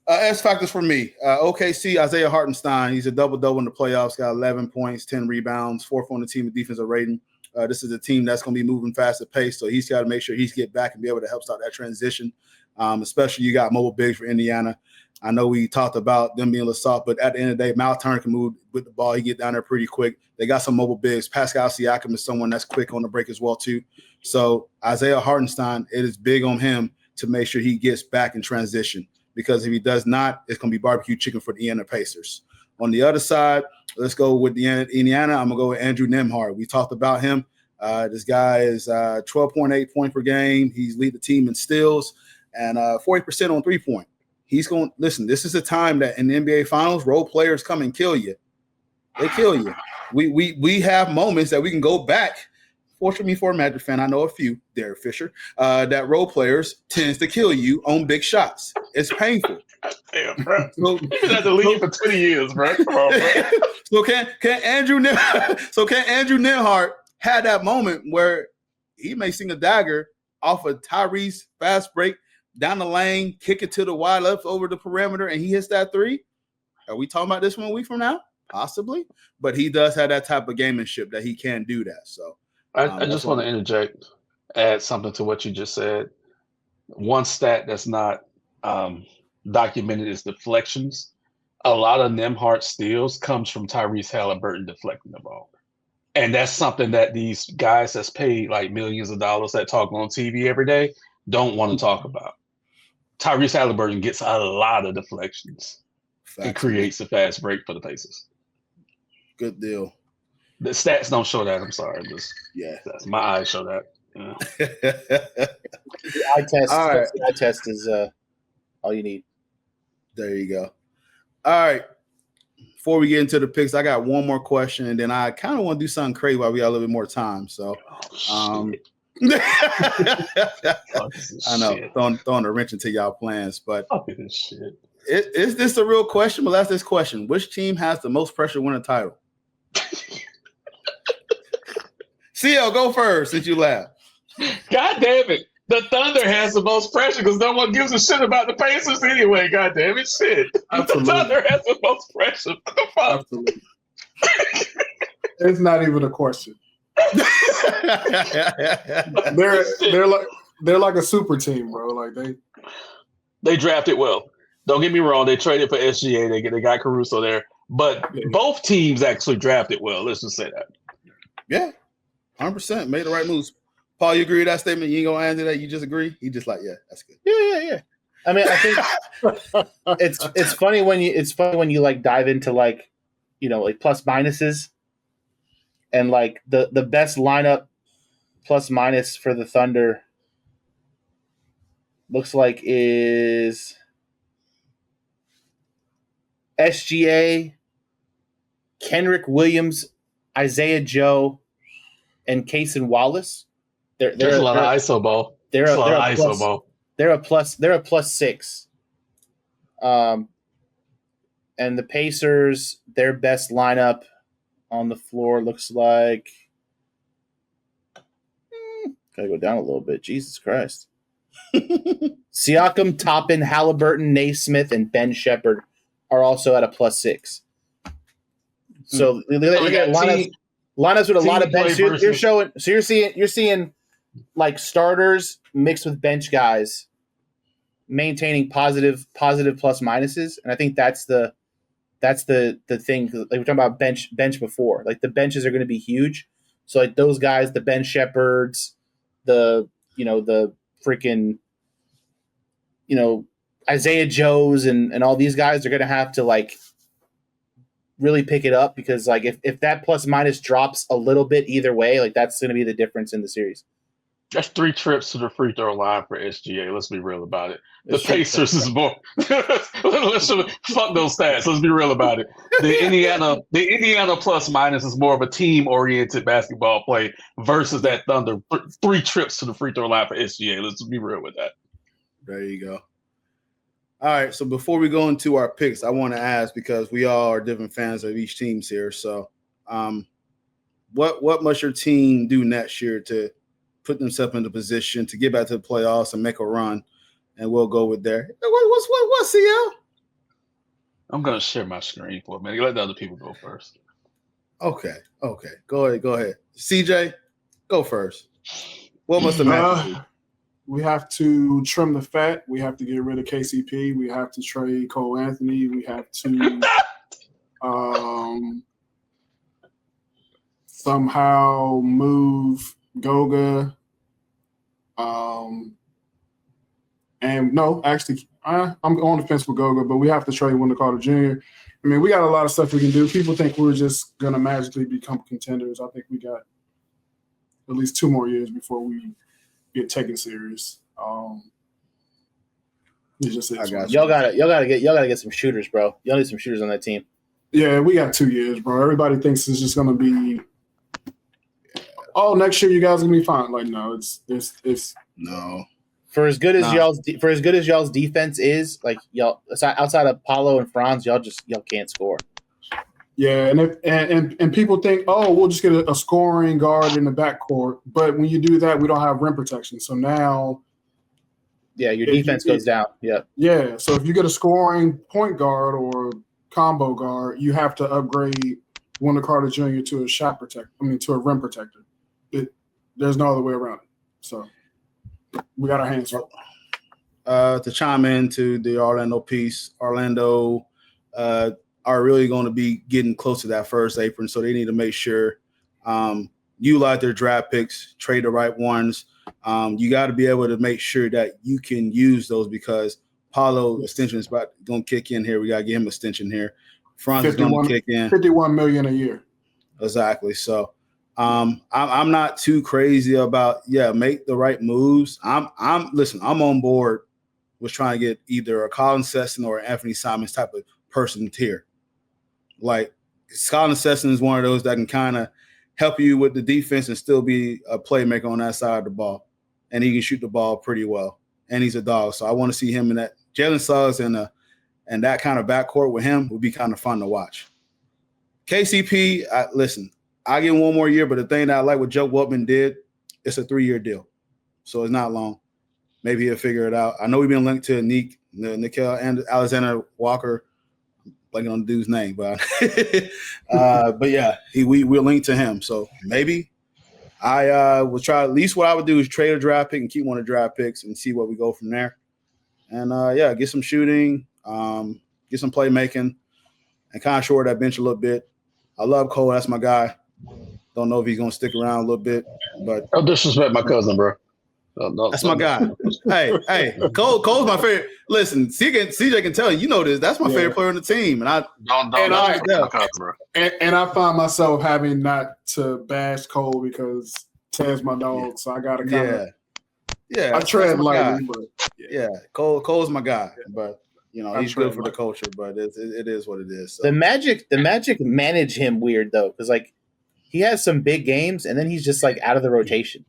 X factors for me. OKC, Isaiah Hartenstein. He's a double-double in the playoffs. Got 11 points, 10 rebounds, 4th on the team in defensive rating. This is a team that's going to be moving fast at pace, so he's got to make sure he's get back and be able to help start that transition. Especially you got mobile bigs for Indiana. I know we talked about them being a little soft, but at the end of the day, Mal Turner can move with the ball. He get down there pretty quick. They got some mobile bigs. Pascal Siakam is someone that's quick on the break as well too. So Isaiah Hartenstein, it is big on him to make sure he gets back in transition, because if he does not, it's going to be barbecue chicken for the Indiana Pacers. On the other side, let's go with the Indiana. I'm going to go with Andrew Nimhart. We talked about him. This guy is 12.8 points per game. He's lead the team in steals and 40% on three-point. He's going – listen, this is a time that in the NBA Finals, role players come and kill you. They kill you. We have moments that we can go back. Fortunately for a Magic fan, I know a few, Derek Fisher, that role players tends to kill you on big shots. It's painful. Damn, bro. You've been at the league for 20 years, bro. Come on, bro. So can Andrew Nimhart had that moment where he may sing a dagger off of Tyrese fast break down the lane, kick it to the wide left over the perimeter, and he hits that three? Are we talking about this 1 week from now? Possibly. But he does have that type of gamemanship that he can do that. So I just want to interject, add something to what you just said. One stat that's not documented is deflections. A lot of Nimhart steals comes from Tyrese Haliburton deflecting the ball. And that's something that these guys that's paid like millions of dollars that talk on TV every day don't want to talk about. Tyrese Haliburton gets a lot of deflections. It creates a fast break for the Pacers. Good deal. The stats don't show that. I'm sorry. Yeah. That's my eyes show that. Yeah. The eye test. All right. The eye test is all you need. There you go. All right. Before we get into the picks, I got one more question, and then I kind of want to do something crazy while we got a little bit more time. So, I know, throwing a wrench into y'all plans, but This shit. Is this a real question? Well, that's this question. Which team has the most pressure to win a title? CL, go first since you laughed. God damn it. The Thunder has the most pressure because no one gives a shit about the Pacers anyway. God damn it, shit. Absolutely. The Thunder has the most pressure. What the fuck? Absolutely. It's not even a question. They're like a super team, bro. Like They drafted well. Don't get me wrong. They traded for SGA. They got Caruso there. But both teams actually drafted well. Let's just say that. Yeah, 100% made the right moves. Paul, you agree with that statement? You ain't gonna answer that? You just agree? He just like, yeah, that's good. Yeah. I mean, I think it's funny when you like dive into like, you know, like plus minuses, and like the best lineup plus minus for the Thunder looks like is SGA, Kenrick Williams, Isaiah Joe, and Cason Wallace. There's a lot of ISO ball. They're a plus 6. And the Pacers, their best lineup on the floor looks like gotta go down a little bit. Jesus Christ. Siakam, Toppin, Haliburton, Naismith, and Ben Shepherd are also at a plus 6. So look at lineups with a lot of bench. You're seeing like starters mixed with bench guys maintaining positive plus minuses, and I think that's the thing. Like we're talking about bench before, like the benches are going to be huge. So like those guys, the Ben Shepherds, the freaking Isaiah Joes and all these guys are going to have to like really pick it up, because like if that plus minus drops a little bit either way, like that's going to be the difference in the series. That's 3 trips to the free throw line for SGA. Let's be real about it. The Pacers is more. Let's fuck those stats. Let's be real about it. The Indiana plus minus is more of a team oriented basketball play versus that Thunder 3 trips to the free throw line for SGA. Let's be real with that. There you go. All right. So before we go into our picks, I want to ask, because we all are different fans of each team's here. So, what must your team do next year to put themselves in a position to get back to the playoffs and make a run? And we'll go with there. What's CL? I'm gonna share my screen for a minute. Let the other people go first. Okay. Go ahead. CJ, go first. What must the Magic do? We have to trim the fat. We have to get rid of KCP. We have to trade Cole Anthony. We have to somehow move Goga. And no, actually, I'm on the fence with Goga, but we have to trade Wendell Carter Jr. I mean, we got a lot of stuff we can do. People think we're just going to magically become contenders. I think we got at least 2 more years before we get taken serious. Y'all gotta get some shooters, bro. Y'all need some shooters on that team. Yeah, we got 2 years, bro. Everybody thinks it's just gonna be, next year you guys are gonna be fine. Like, no, it's no. For as good as y'all's defense is, like y'all outside of Paulo and Franz, y'all can't score. Yeah, and people think, we'll just get a scoring guard in the backcourt, but when you do that, we don't have rim protection. So now, your defense goes down. Yeah. Yeah. So if you get a scoring point guard or combo guard, you have to upgrade Wendell Carter Jr. to a shot protector. to a rim protector. There's no other way around it. So we got our hands full. To chime into the Orlando piece, Orlando are really going to be getting close to that first apron, so they need to make sure utilize their draft picks, trade the right ones. You got to be able to make sure that you can use those, because Paulo extension is going to kick in here. We got to get him extension here. Franz is going to kick in. $51 million a year. Exactly. So I'm not too crazy about make the right moves. I'm on board with trying to get either a Colin Sesson or an Anthony Simons type of person here. Like Colin Sesson is one of those that can kind of help you with the defense and still be a playmaker on that side of the ball. And he can shoot the ball pretty well. And he's a dog. So I want to see him in that. Jalen Suggs and that kind of backcourt with him would be kind of fun to watch. KCP, I give him one more year, but the thing that I like what Joe Wubman did, it's a 3-year deal. So it's not long. Maybe he'll figure it out. I know we've been linked to Nickel and Alexander Walker, blanking on the dude's name, but we're linked to him. So maybe I will try. At least what I would do is trade a draft pick and keep one of the draft picks and see where we go from there. And get some shooting, get some playmaking, and kind of short that bench a little bit. I love Cole. That's my guy. Don't know if he's gonna stick around a little bit, but don't disrespect my cousin, bro. No, that's my guy. Hey, Cole's my favorite. Listen, CJ can tell you, you know this. That's my favorite player on the team, and I don't my cousin, bro. And I find myself having not to bash Cole because Ted's my dog, so I gotta kind of I tread lightly, but Cole's my guy, but he's good for the culture, but it is what it is. So. The Magic manage him weird though, because like he has some big games and then he's just like out of the rotation.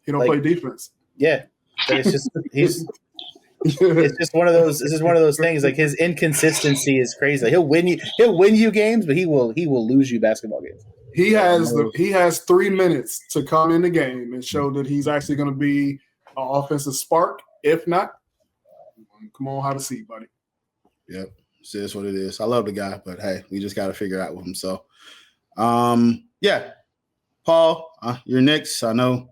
He don't play defense. Yeah, but it's just it's just one of those. This is one of those things. Like his inconsistency is crazy. Like, he'll win you games, but he will lose you basketball games. He has 3 minutes to come in the game and show that he's actually going to be an offensive spark. If not, come on, have a seat, buddy. Yep, it's what it is. I love the guy, but hey, we just got to figure it out with him. So, Paul, you're next. I know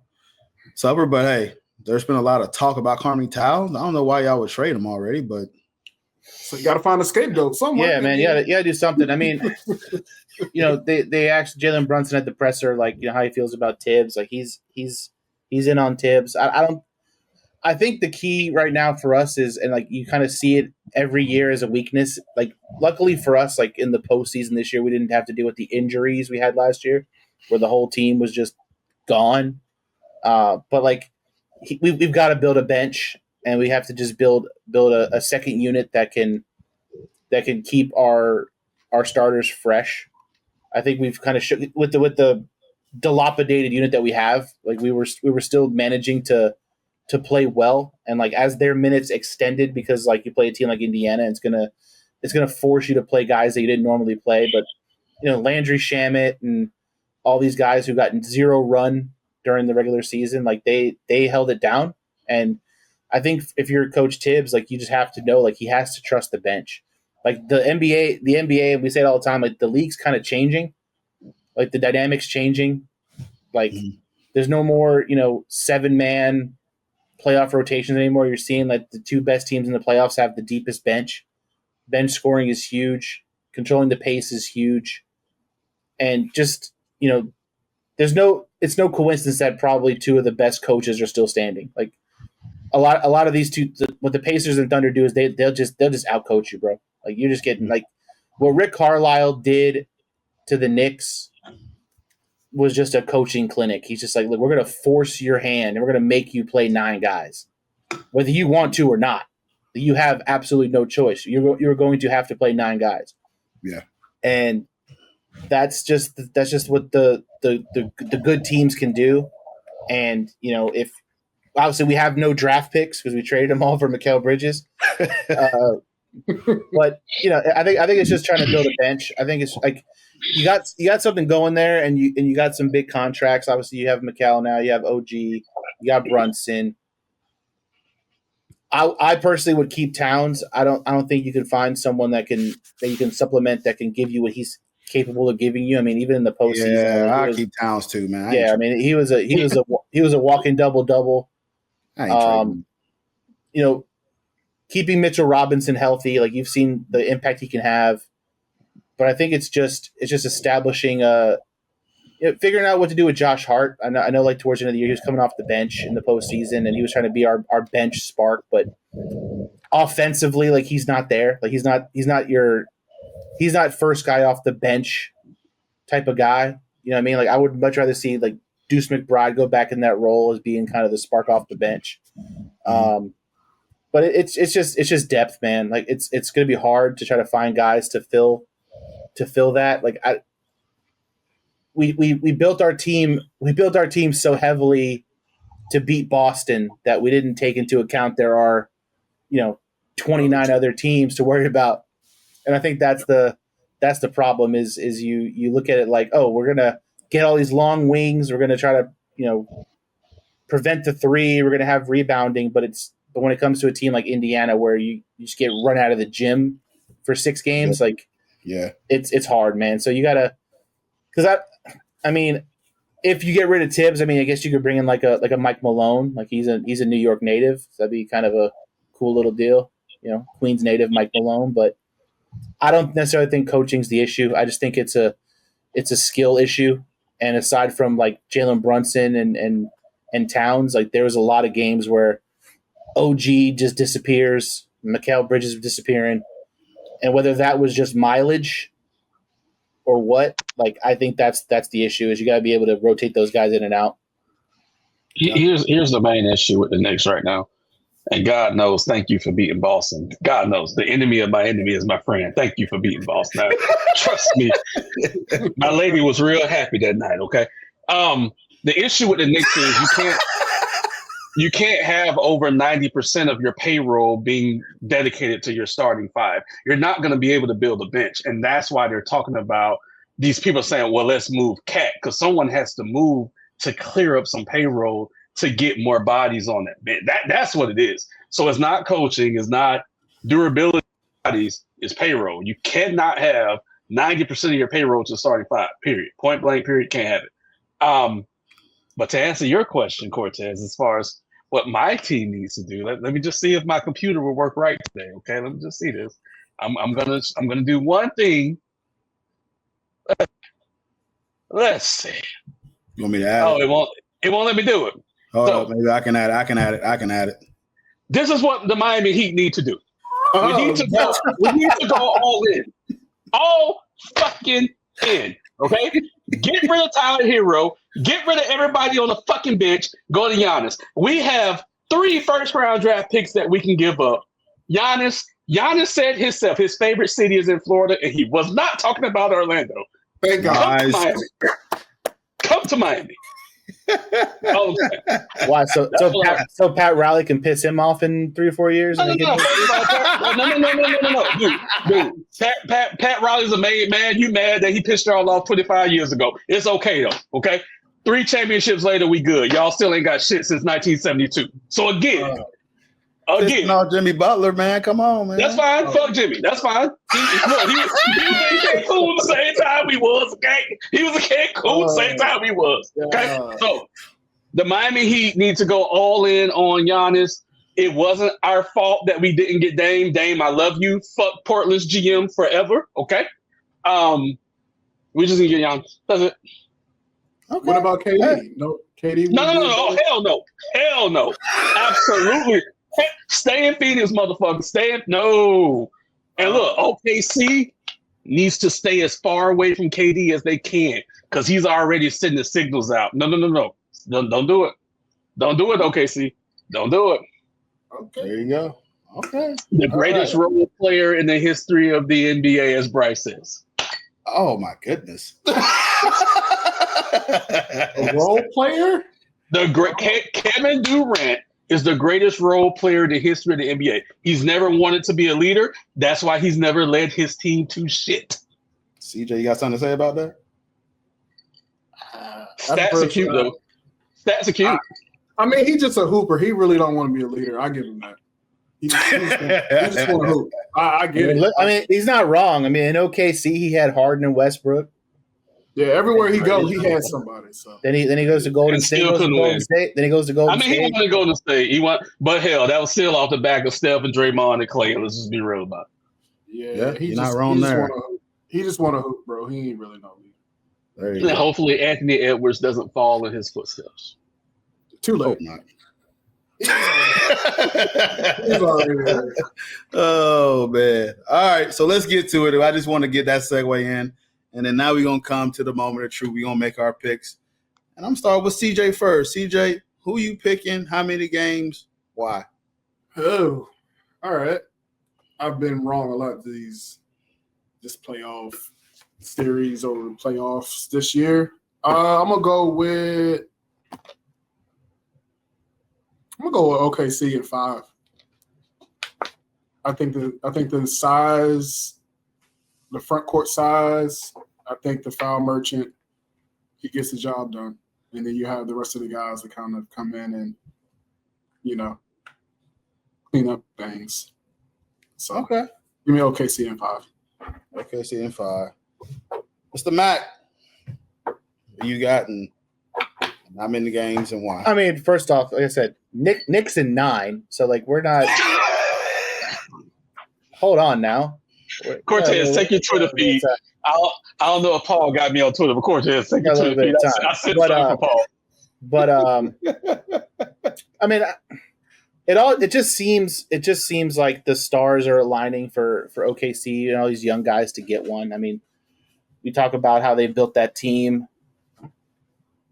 supper, but hey, there's been a lot of talk about Carmi Towns. I don't know why y'all would trade him already, but so you got to find a scapegoat somewhere. Yeah, man, you got to do something. I mean, they asked Jalen Brunson at the presser, like, how he feels about Tibbs. Like he's in on Tibbs. I think the key right now for us is, and like you kind of see it every year as a weakness. Like luckily for us, like in the postseason this year, we didn't have to deal with the injuries we had last year, where the whole team was just gone. But like we've got to build a bench, and we have to just build a second unit that can keep our starters fresh. I think we've kind of with the dilapidated unit that we have. Like we were still managing to play well, and like as their minutes extended, because like you play a team like Indiana, it's gonna force you to play guys that you didn't normally play. But Landry Shamet and all these guys who got zero run during the regular season, like they held it down. And I think if you're Coach Tibbs, like you just have to know, like he has to trust the bench. Like the NBA, we say it all the time, like the league's kind of changing, like the dynamics changing. Like there's no more 7-man playoff rotations anymore. You're seeing like the two best teams in the playoffs have the deepest bench. Bench scoring is huge. Controlling the pace is huge. And just, it's no coincidence that probably two of the best coaches are still standing. Like a lot of these two, what the Pacers and Thunder do is they'll just outcoach you, bro. Like you're just getting like what Rick Carlisle did to the Knicks was just a coaching clinic. He's just like, look, we're going to force your hand and we're going to make you play 9 guys, whether you want to or not. You have absolutely no choice. You're going to have to play 9 guys. Yeah, and that's just what the good teams can do. And if obviously we have no draft picks because we traded them all for Mikal Bridges, but I think it's just trying to build a bench. I think it's like you got something going there, and you got some big contracts. Obviously, you have Mikal now, you have OG, you got Brunson. I personally would keep Towns. I don't think you can find someone that you can supplement that can give you what he's capable of giving you. I mean, even in the postseason, I keep Towns too, man. I mean, he was a walking double. Keeping Mitchell Robinson healthy, like you've seen the impact he can have. But I think it's just establishing figuring out what to do with Josh Hart. I know like towards the end of the year he was coming off the bench in the postseason and he was trying to be our bench spark, but offensively, like he's not there. Like he's not first guy off the bench type of guy. You know what I mean? Like I would much rather see like Deuce McBride go back in that role as being kind of the spark off the bench. But it's just depth, man. Like it's going to be hard to try to find guys to fill that. Like we built our team so heavily to beat Boston that we didn't take into account there are 29 other teams to worry about. And I think that's the problem is you look at it like, oh, we're going to get all these long wings, we're going to try to prevent the three, we're going to have rebounding, but when it comes to a team like Indiana where you just get run out of the gym for 6 games, it's hard, man. So you got to, because I mean, if you get rid of Tibbs, I mean, I guess you could bring in like a Mike Malone, like he's a New York native, so that'd be kind of a cool little deal, Queens native Mike Malone. But I don't necessarily think coaching's the issue. I just think it's a skill issue. And aside from like Jalen Brunson and Towns, like there was a lot of games where OG just disappears, Mikal Bridges disappearing, and whether that was just mileage or what, like I think that's the issue is you got to be able to rotate those guys in and out. Here's the main issue with the Knicks right now, and God knows, thank you for beating Boston. God knows, the enemy of my enemy is my friend. Thank you for beating Boston. Now, trust me, my lady was real happy that night. Okay, the issue with the Knicks is you can't have over 90% of your payroll being dedicated to your starting 5. You're not going to be able to build a bench. And that's why they're talking about these people saying, well, let's move Cat, because someone has to move to clear up some payroll to get more bodies on that bench. That's what it is. So it's not coaching, it's not durability bodies, it's payroll. You cannot have 90% of your payroll to starting 5, period. Point blank, period, can't have it. But to answer your question, Cortez, as far as what my team needs to do, let me just see if my computer will work right today. Okay, let me just see this. I'm gonna do one thing. Let's see. You want me to add it? It won't let me do it. Hold up, maybe I can add it. This is what the Miami Heat need to do. We need to go all in. All fucking in. Okay? Get rid of Tyler Hero. Get rid of everybody on the fucking bench. Go to Giannis. We have 3 first-round draft picks that we can give up. Giannis said himself his favorite city is in Florida, and he was not talking about Orlando. Thank God. Come to Miami. Why? So Pat Riley can piss him off in 3 or 4 years? No. Dude. Pat Riley's a made man. You mad that he pissed y'all off 25 years ago. It's okay, though. Okay? 3 championships later, we good. Y'all still ain't got shit since 1972. So again. No, Jimmy Butler, man. Come on, man. That's fine. Fuck Jimmy. That's fine. He was in Cancun the same time we was, okay? He was in Cancun the same time we was, okay? So the Miami Heat need to go all in on Giannis. It wasn't our fault that we didn't get Dame. Dame, I love you. Fuck Portland's GM forever, okay? We just need to get Giannis. That's it. Okay. What about KD? Hey. No, KD. No. Hell no. Absolutely. Stay in Phoenix, motherfucker. No. And look, OKC needs to stay as far away from KD as they can because he's already sending the signals out. No. Don't do it. Don't do it, OKC. Don't do it. Okay. There you go. Okay. The greatest role player in the history of the NBA, as Bryce says. Oh, my goodness. A role player? Kevin Durant is the greatest role player in the history of the NBA. He's never wanted to be a leader. That's why he's never led his team to shit. CJ, you got something to say about that? Stats are cute, though. Stats are cute. I mean, he's just a hooper. He really don't want to be a leader. I give him that. He just want to hoop. I get it. I mean, he's not wrong. I mean, in OKC, he had Harden and Westbrook. Yeah, everywhere he goes, he has somebody. So then he goes to Golden State. Then he goes to Golden State. He wanted to go to State. But hell, that was still off the back of Steph and Draymond and Clay. Let's just be real about it. Yeah, he's not wrong there. He just want to hoop, bro. He ain't really no leader. And hopefully Anthony Edwards doesn't fall in his footsteps. Too late. Oh man! All right, so let's get to it. I just want to get that segue in and then now we're gonna come to the moment of truth. We're gonna make our picks. And I'm starting with CJ first. CJ, who you picking? How many games? Why? Oh, all right. I've been wrong a lot these playoff series or playoffs this year. I'm gonna go with OKC in 5. I think the size, the front court size. I think the foul merchant, he gets the job done, and then you have the rest of the guys that kind of come in and clean up things. So Okay. give me OKC in 5. OKC in 5. Mr. Mac, who you got and how many games and why? I mean, first off, like I said, Knicks in 9. So like we're not. Hold on now. Cortez, take your Twitter feed. I don't know if Paul got me on Twitter, but Cortez, take your Twitter feed. I said something for Paul. But I mean, it just seems like the stars are aligning for OKC and all these young guys to get one. I mean, we talk about how they built that team,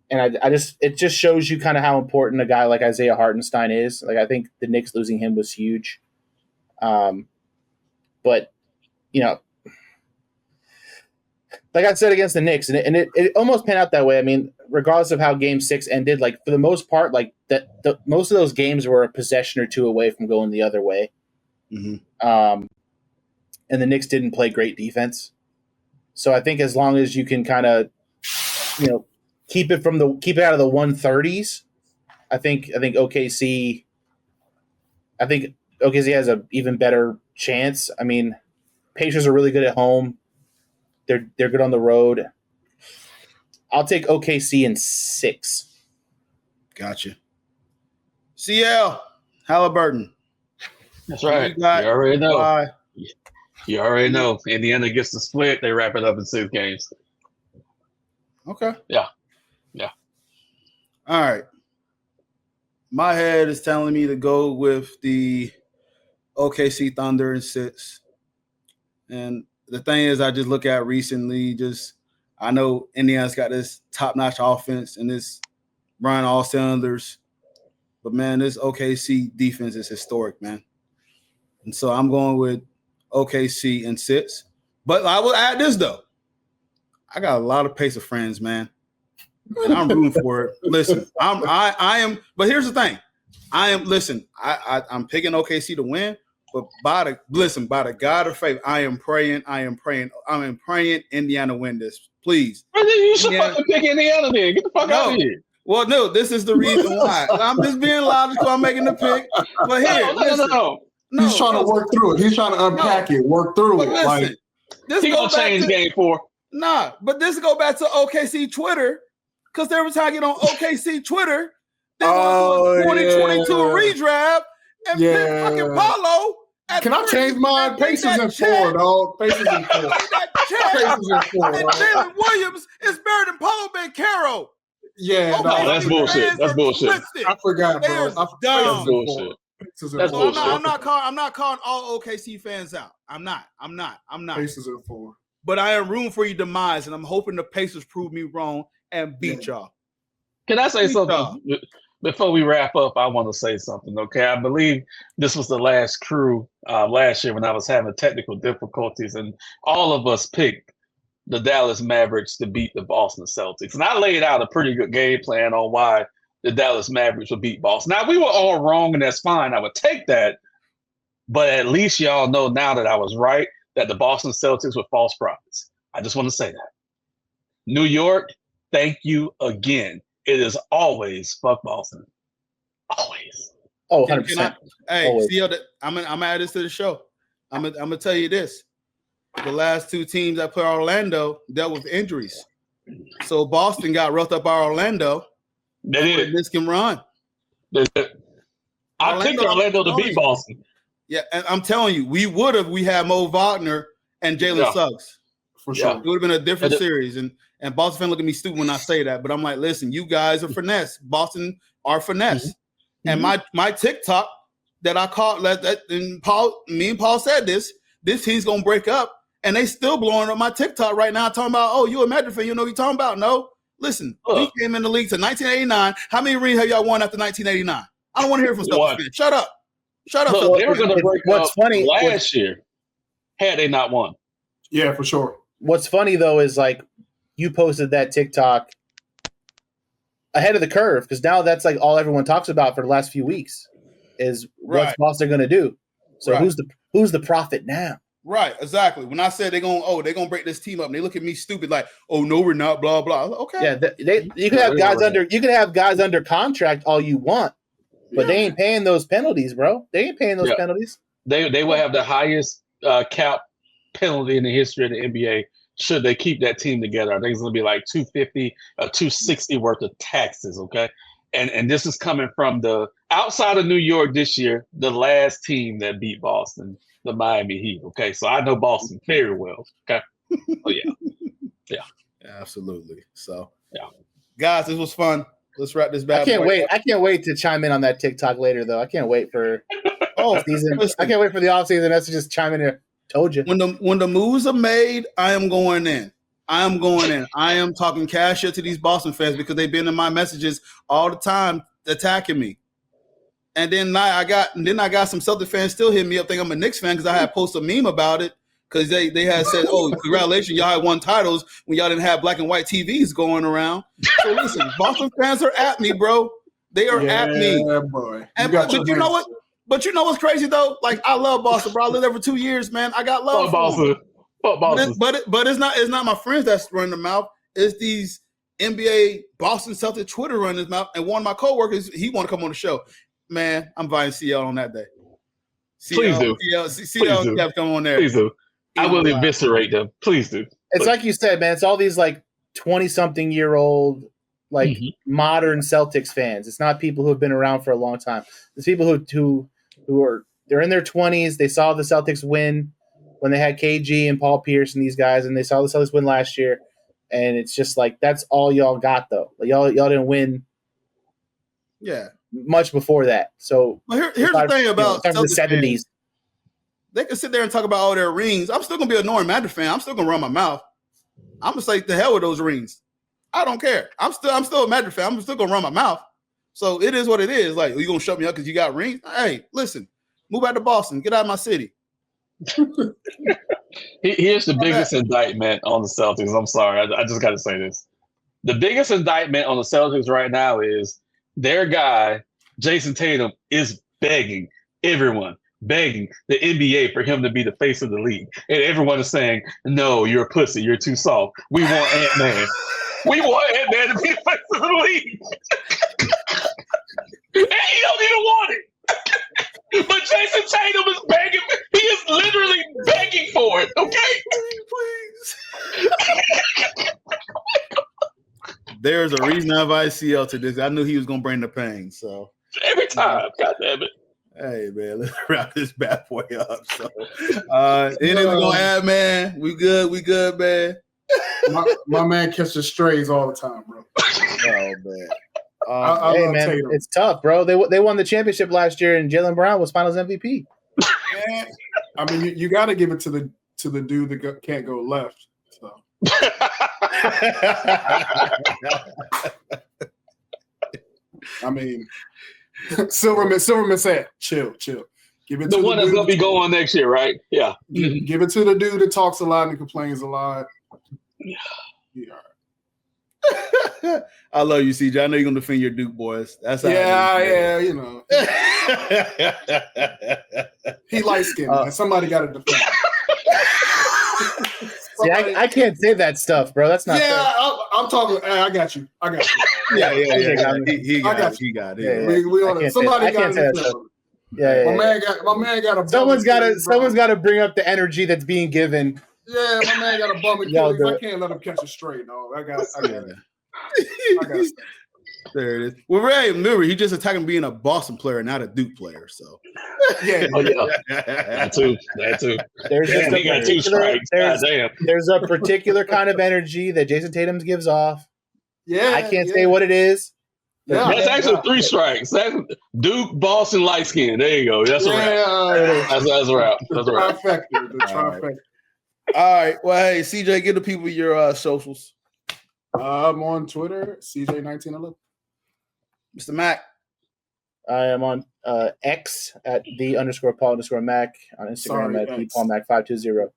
and it just shows you kind of how important a guy like Isaiah Hartenstein is. Like I think the Knicks losing him was huge. But like I said against the Knicks, and it almost panned out that way. I mean, regardless of how Game 6 ended, like for the most part, like most of those games were a possession or two away from going the other way. Mm-hmm. And the Knicks didn't play great defense. So I think as long as you can kind of, keep it out of the 130s, I think OKC has an even better chance. I mean, Pacers are really good at home. They're good on the road. I'll take OKC in 6. Gotcha. CL, Haliburton. That's right. You already know. Why? You already know. Indiana gets the split. They wrap it up in 6 games. Okay. Yeah. All right. My head is telling me to go with the OKC Thunder in 6. And the thing is, I just look at recently, I know Indiana's got this top-notch offense and this run all cylinders. But, man, this OKC defense is historic, man. And so I'm going with OKC in 6. But I will add this, though. I got a lot of Pacer friends, man. And I'm rooting for it. Listen, I am. But here's the thing. I'm picking OKC to win. But by the God of faith, I am praying Indiana win this. Please. You should fucking pick Indiana then. Get the fuck out of here. Well, no, this is the reason why. I'm just being logical. I'm making the pick. But here, no. He's trying to work through it. He's trying to unpack it, work through it. Listen, he gonna change game 4. Nah, but this go back to OKC Twitter, because every time I get on OKC Twitter, they want to do a 2022 redraft and pick fucking Paulo. Can I change mine? Pacers in 4, dog. Pacers in 4. Pacers in 4. And Jalen Williams is better than Paulo Banchero. Yeah, that's bullshit. That's bullshit. I forgot, bro. That's bullshit. That's bullshit. I'm not calling all OKC fans out. I'm not. Pacers in 4. But I am rooting for your demise, and I'm hoping the Pacers prove me wrong and beat y'all. Can I say something? Before we wrap up, I want to say something, okay? I believe this was the last crew last year when I was having technical difficulties, and all of us picked the Dallas Mavericks to beat the Boston Celtics. And I laid out a pretty good game plan on why the Dallas Mavericks would beat Boston. Now, we were all wrong, and that's fine. I would take that. But at least y'all know now that I was right, that the Boston Celtics were false prophets. I just want to say that. New York, thank you again. It is always fuck Boston. Always. Oh, 100%. I'm gonna add this to the show. I'm gonna tell you this. The last 2 teams that played Orlando dealt with injuries. So Boston got roughed up by Orlando. They did. This can run. I picked Orlando to beat Boston. Yeah, and I'm telling you, we had Mo Wagner and Jalen Suggs. For sure. It would have been a different series. And Boston fans look at me stupid when I say that, but I'm like, listen, you guys are finesse. Boston are finesse. Mm-hmm. And my TikTok that I caught, and me and Paul said this team's gonna break up, and they still blowing up my TikTok right now, talking about, oh, you a Magic fan, you know what you talking about? No, listen, we came in the league to 1989. How many rings have y'all won after 1989? I don't want to hear from Celtics fans. Shut up. Look, they were going to break up last year had they not won. Yeah, for sure. What's funny though is like you posted that TikTok ahead of the curve because now that's like all everyone talks about for the last few weeks is what's Boston going to do. So who's the prophet now? Right, exactly. When I said they're gonna break this team up, and they look at me stupid like, oh no, we're not, blah blah. Okay, yeah, you can have guys under contract all you want, but they ain't paying those penalties, bro. They ain't paying those penalties. They will have the highest cap penalty in the history of the NBA should they keep that team together. I think it's gonna be like $250 or $260 worth of taxes. Okay, and this is coming from the outside of New York this year, the last team that beat Boston. The Miami Heat. Okay, so I know Boston very well. Okay, oh yeah, absolutely. So yeah, guys, this was fun. Let's wrap this back. I can't wait to chime in on that TikTok later, though. I can't wait for season. I can't wait for the offseason. That's just chime in here. Told you. When the moves are made, I am going in. I am talking cash to these Boston fans because they've been in my messages all the time attacking me. And then I got some Celtics fans still hitting me up thinking I'm a Knicks fan because I had posted a meme about it because they had said, oh, congratulations, y'all had won titles when y'all didn't have black and white TVs going around. So listen, Boston fans are at me, bro. They are at me. Boy. But you know what? But you know what's crazy though? Like I love Boston, bro. I lived there for 2 years, man. I got love for Boston. But it's not my friends that's running the mouth. It's these NBA Boston Celtics Twitter running his mouth. And one of my coworkers, he want to come on the show. Man, I'm buying CL on that day. Please do. CL have to come on there. Please do. I will eviscerate them. Please do. It's like you said, man. It's all these like 20-something-year-old like modern Celtics fans. It's not people who have been around for a long time. It's people who they're in their 20s. They saw the Celtics win when they had KG and Paul Pierce and these guys, and they saw the Celtics win last year. And it's just like that's all y'all got though. Like, y'all didn't win. Yeah. Much before that. So here's the thing about the 70s. They can sit there and talk about all their rings. I'm still gonna be a Norman Magic fan. I'm still gonna run my mouth. I'm gonna say the hell with those rings. I don't care. I'm still a Magic fan. I'm still gonna run my mouth. So it is what it is. Like, are you gonna shut me up because you got rings? Hey, listen, move out to Boston. Get out of my city. Here's the biggest indictment on the Celtics. I'm sorry. I just got to say this. The biggest indictment on the Celtics right now is their guy, Jason Tatum, is begging everyone, begging the NBA for him to be the face of the league. And everyone is saying, no, you're a pussy. You're too soft. We want Ant-Man. We want Ant-Man to be the face of the league. And he don't even want it. But Jason Tatum is begging. He is literally begging for it. Okay? Please. There's a reason I invited CL to this. I knew he was going to bring the pain. So every time, God damn it. Hey, man, let's wrap this bad boy up. So, anything we're going to add, man? We good, man. My man catches strays all the time, bro. Oh, man. Hey, man, Tatum. It's tough, bro. They won the championship last year, and Jaylen Brown was Finals MVP. Man, I mean, you got to give it to the dude that can't go left. So. I mean, Silverman said, chill. Give it the to one that's gonna be going next year, right? Yeah. Give it to the dude that talks a lot and complains a lot. Yeah. I love you, CJ. I know you're gonna defend your Duke boys. That's how you know. He light skinned, and somebody got to defend him. See, I can't say that stuff, bro. That's not. Yeah, I'm talking. Hey, I got you. Yeah. He got it. Yeah. Somebody got to. Yeah. My man got a. Someone's got to bring up the energy that's being given. Yeah, my man got a bum Achilles. I can't let him catch it straight, dog. I got it. There it is. Well, Ray, remember, he just attacking being a Boston player, not a Duke player. So, yeah. That too. He got 2 strikes. There's a particular kind of energy that Jason Tatum gives off. Yeah, I can't say what it is. Yeah, that's actually 3 strikes. That's Duke, Boston, light skin. There you go. That's a wrap. That's a wrap. The trifecta. All right. Well, hey, CJ, give the people your socials. I'm on Twitter, CJ1911. Mr. Mac. I am on X at @the_Paul_Mac, on Instagram Sorry, at X. @thePaulMac520.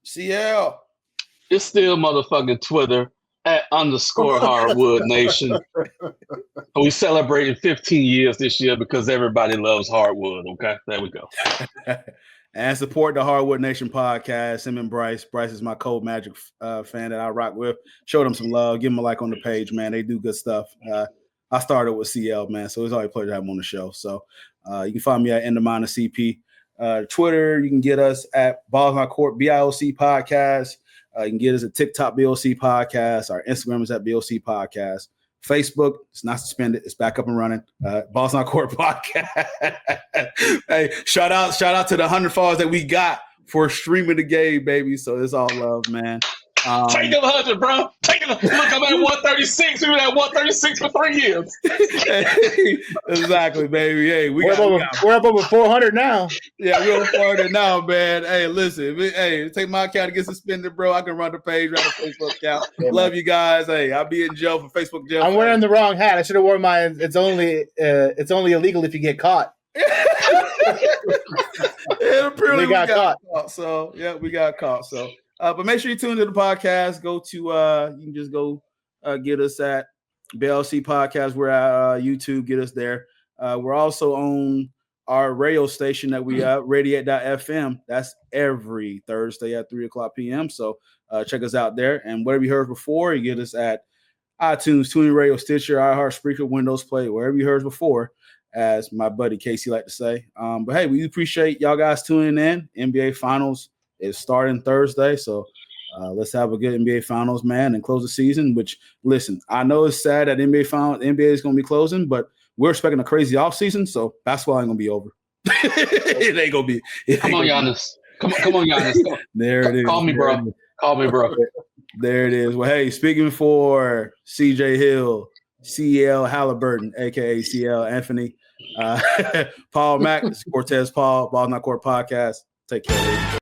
CL. It's still motherfucking Twitter at _Hardwood Nation. We celebrating 15 years this year because everybody loves hardwood. Okay, there we go. And support the Hardwood Nation podcast. Him and Bryce. Bryce is my Cold Magic fan that I rock with. Show them some love. Give them a like on the page, man. They do good stuff. I started with CL, man, so it's always a pleasure to have him on the show. So you can find me at @CP. Twitter, you can get us at Balls on Court BIOC Podcast. You can get us at TikTok BOC Podcast. Our Instagram is at BOC Podcast. Facebook, it's not suspended. It's back up and running. Balls on Court Podcast. Hey, shout out to the 100 followers that we got for streaming the game, baby. So it's all love, man. Take them 100, bro. Take them. Look, I'm at 136. We were at 136 for 3 years. Exactly, baby. Hey, we're up over 400 now. Yeah, we're up 400 now, man. Hey, listen. Hey, take my account to get suspended, bro. I can run the page, run the Facebook account. Yeah, love man. you guys. Hey, I'll be in jail for Facebook jail. I'm wearing the wrong hat. I should have worn mine. It's only illegal if you get caught. We got caught. So yeah, we got caught. So but make sure you tune into the podcast. Go to you can just go get us at BLC Podcast. We're at YouTube. Get us there. We're also on our radio station that we Radiate.fm. That's every Thursday at 3:00 p.m. So check us out there. And whatever you heard before, you get us at iTunes, TuneIn Radio, Stitcher, iHeart, Spreaker, Windows Play, wherever you heard before, as my buddy Casey like to say. But hey, we appreciate y'all guys tuning in. NBA Finals is starting Thursday, so let's have a good NBA Finals, man, and close the season. Which, listen, I know it's sad that NBA is going to be closing, but we're expecting a crazy offseason, so basketball ain't going to be over. It ain't going to be. Come on, Giannis. Come on, Giannis. Come on. There it is. Call me, bro. Call me, bro. There it is. Well, hey, speaking for CJ Hill, CL Haliburton, a.k.a. CL Anthony, Paul Mack, Cortez Paul, Balls Not Court Podcast. Take care, baby.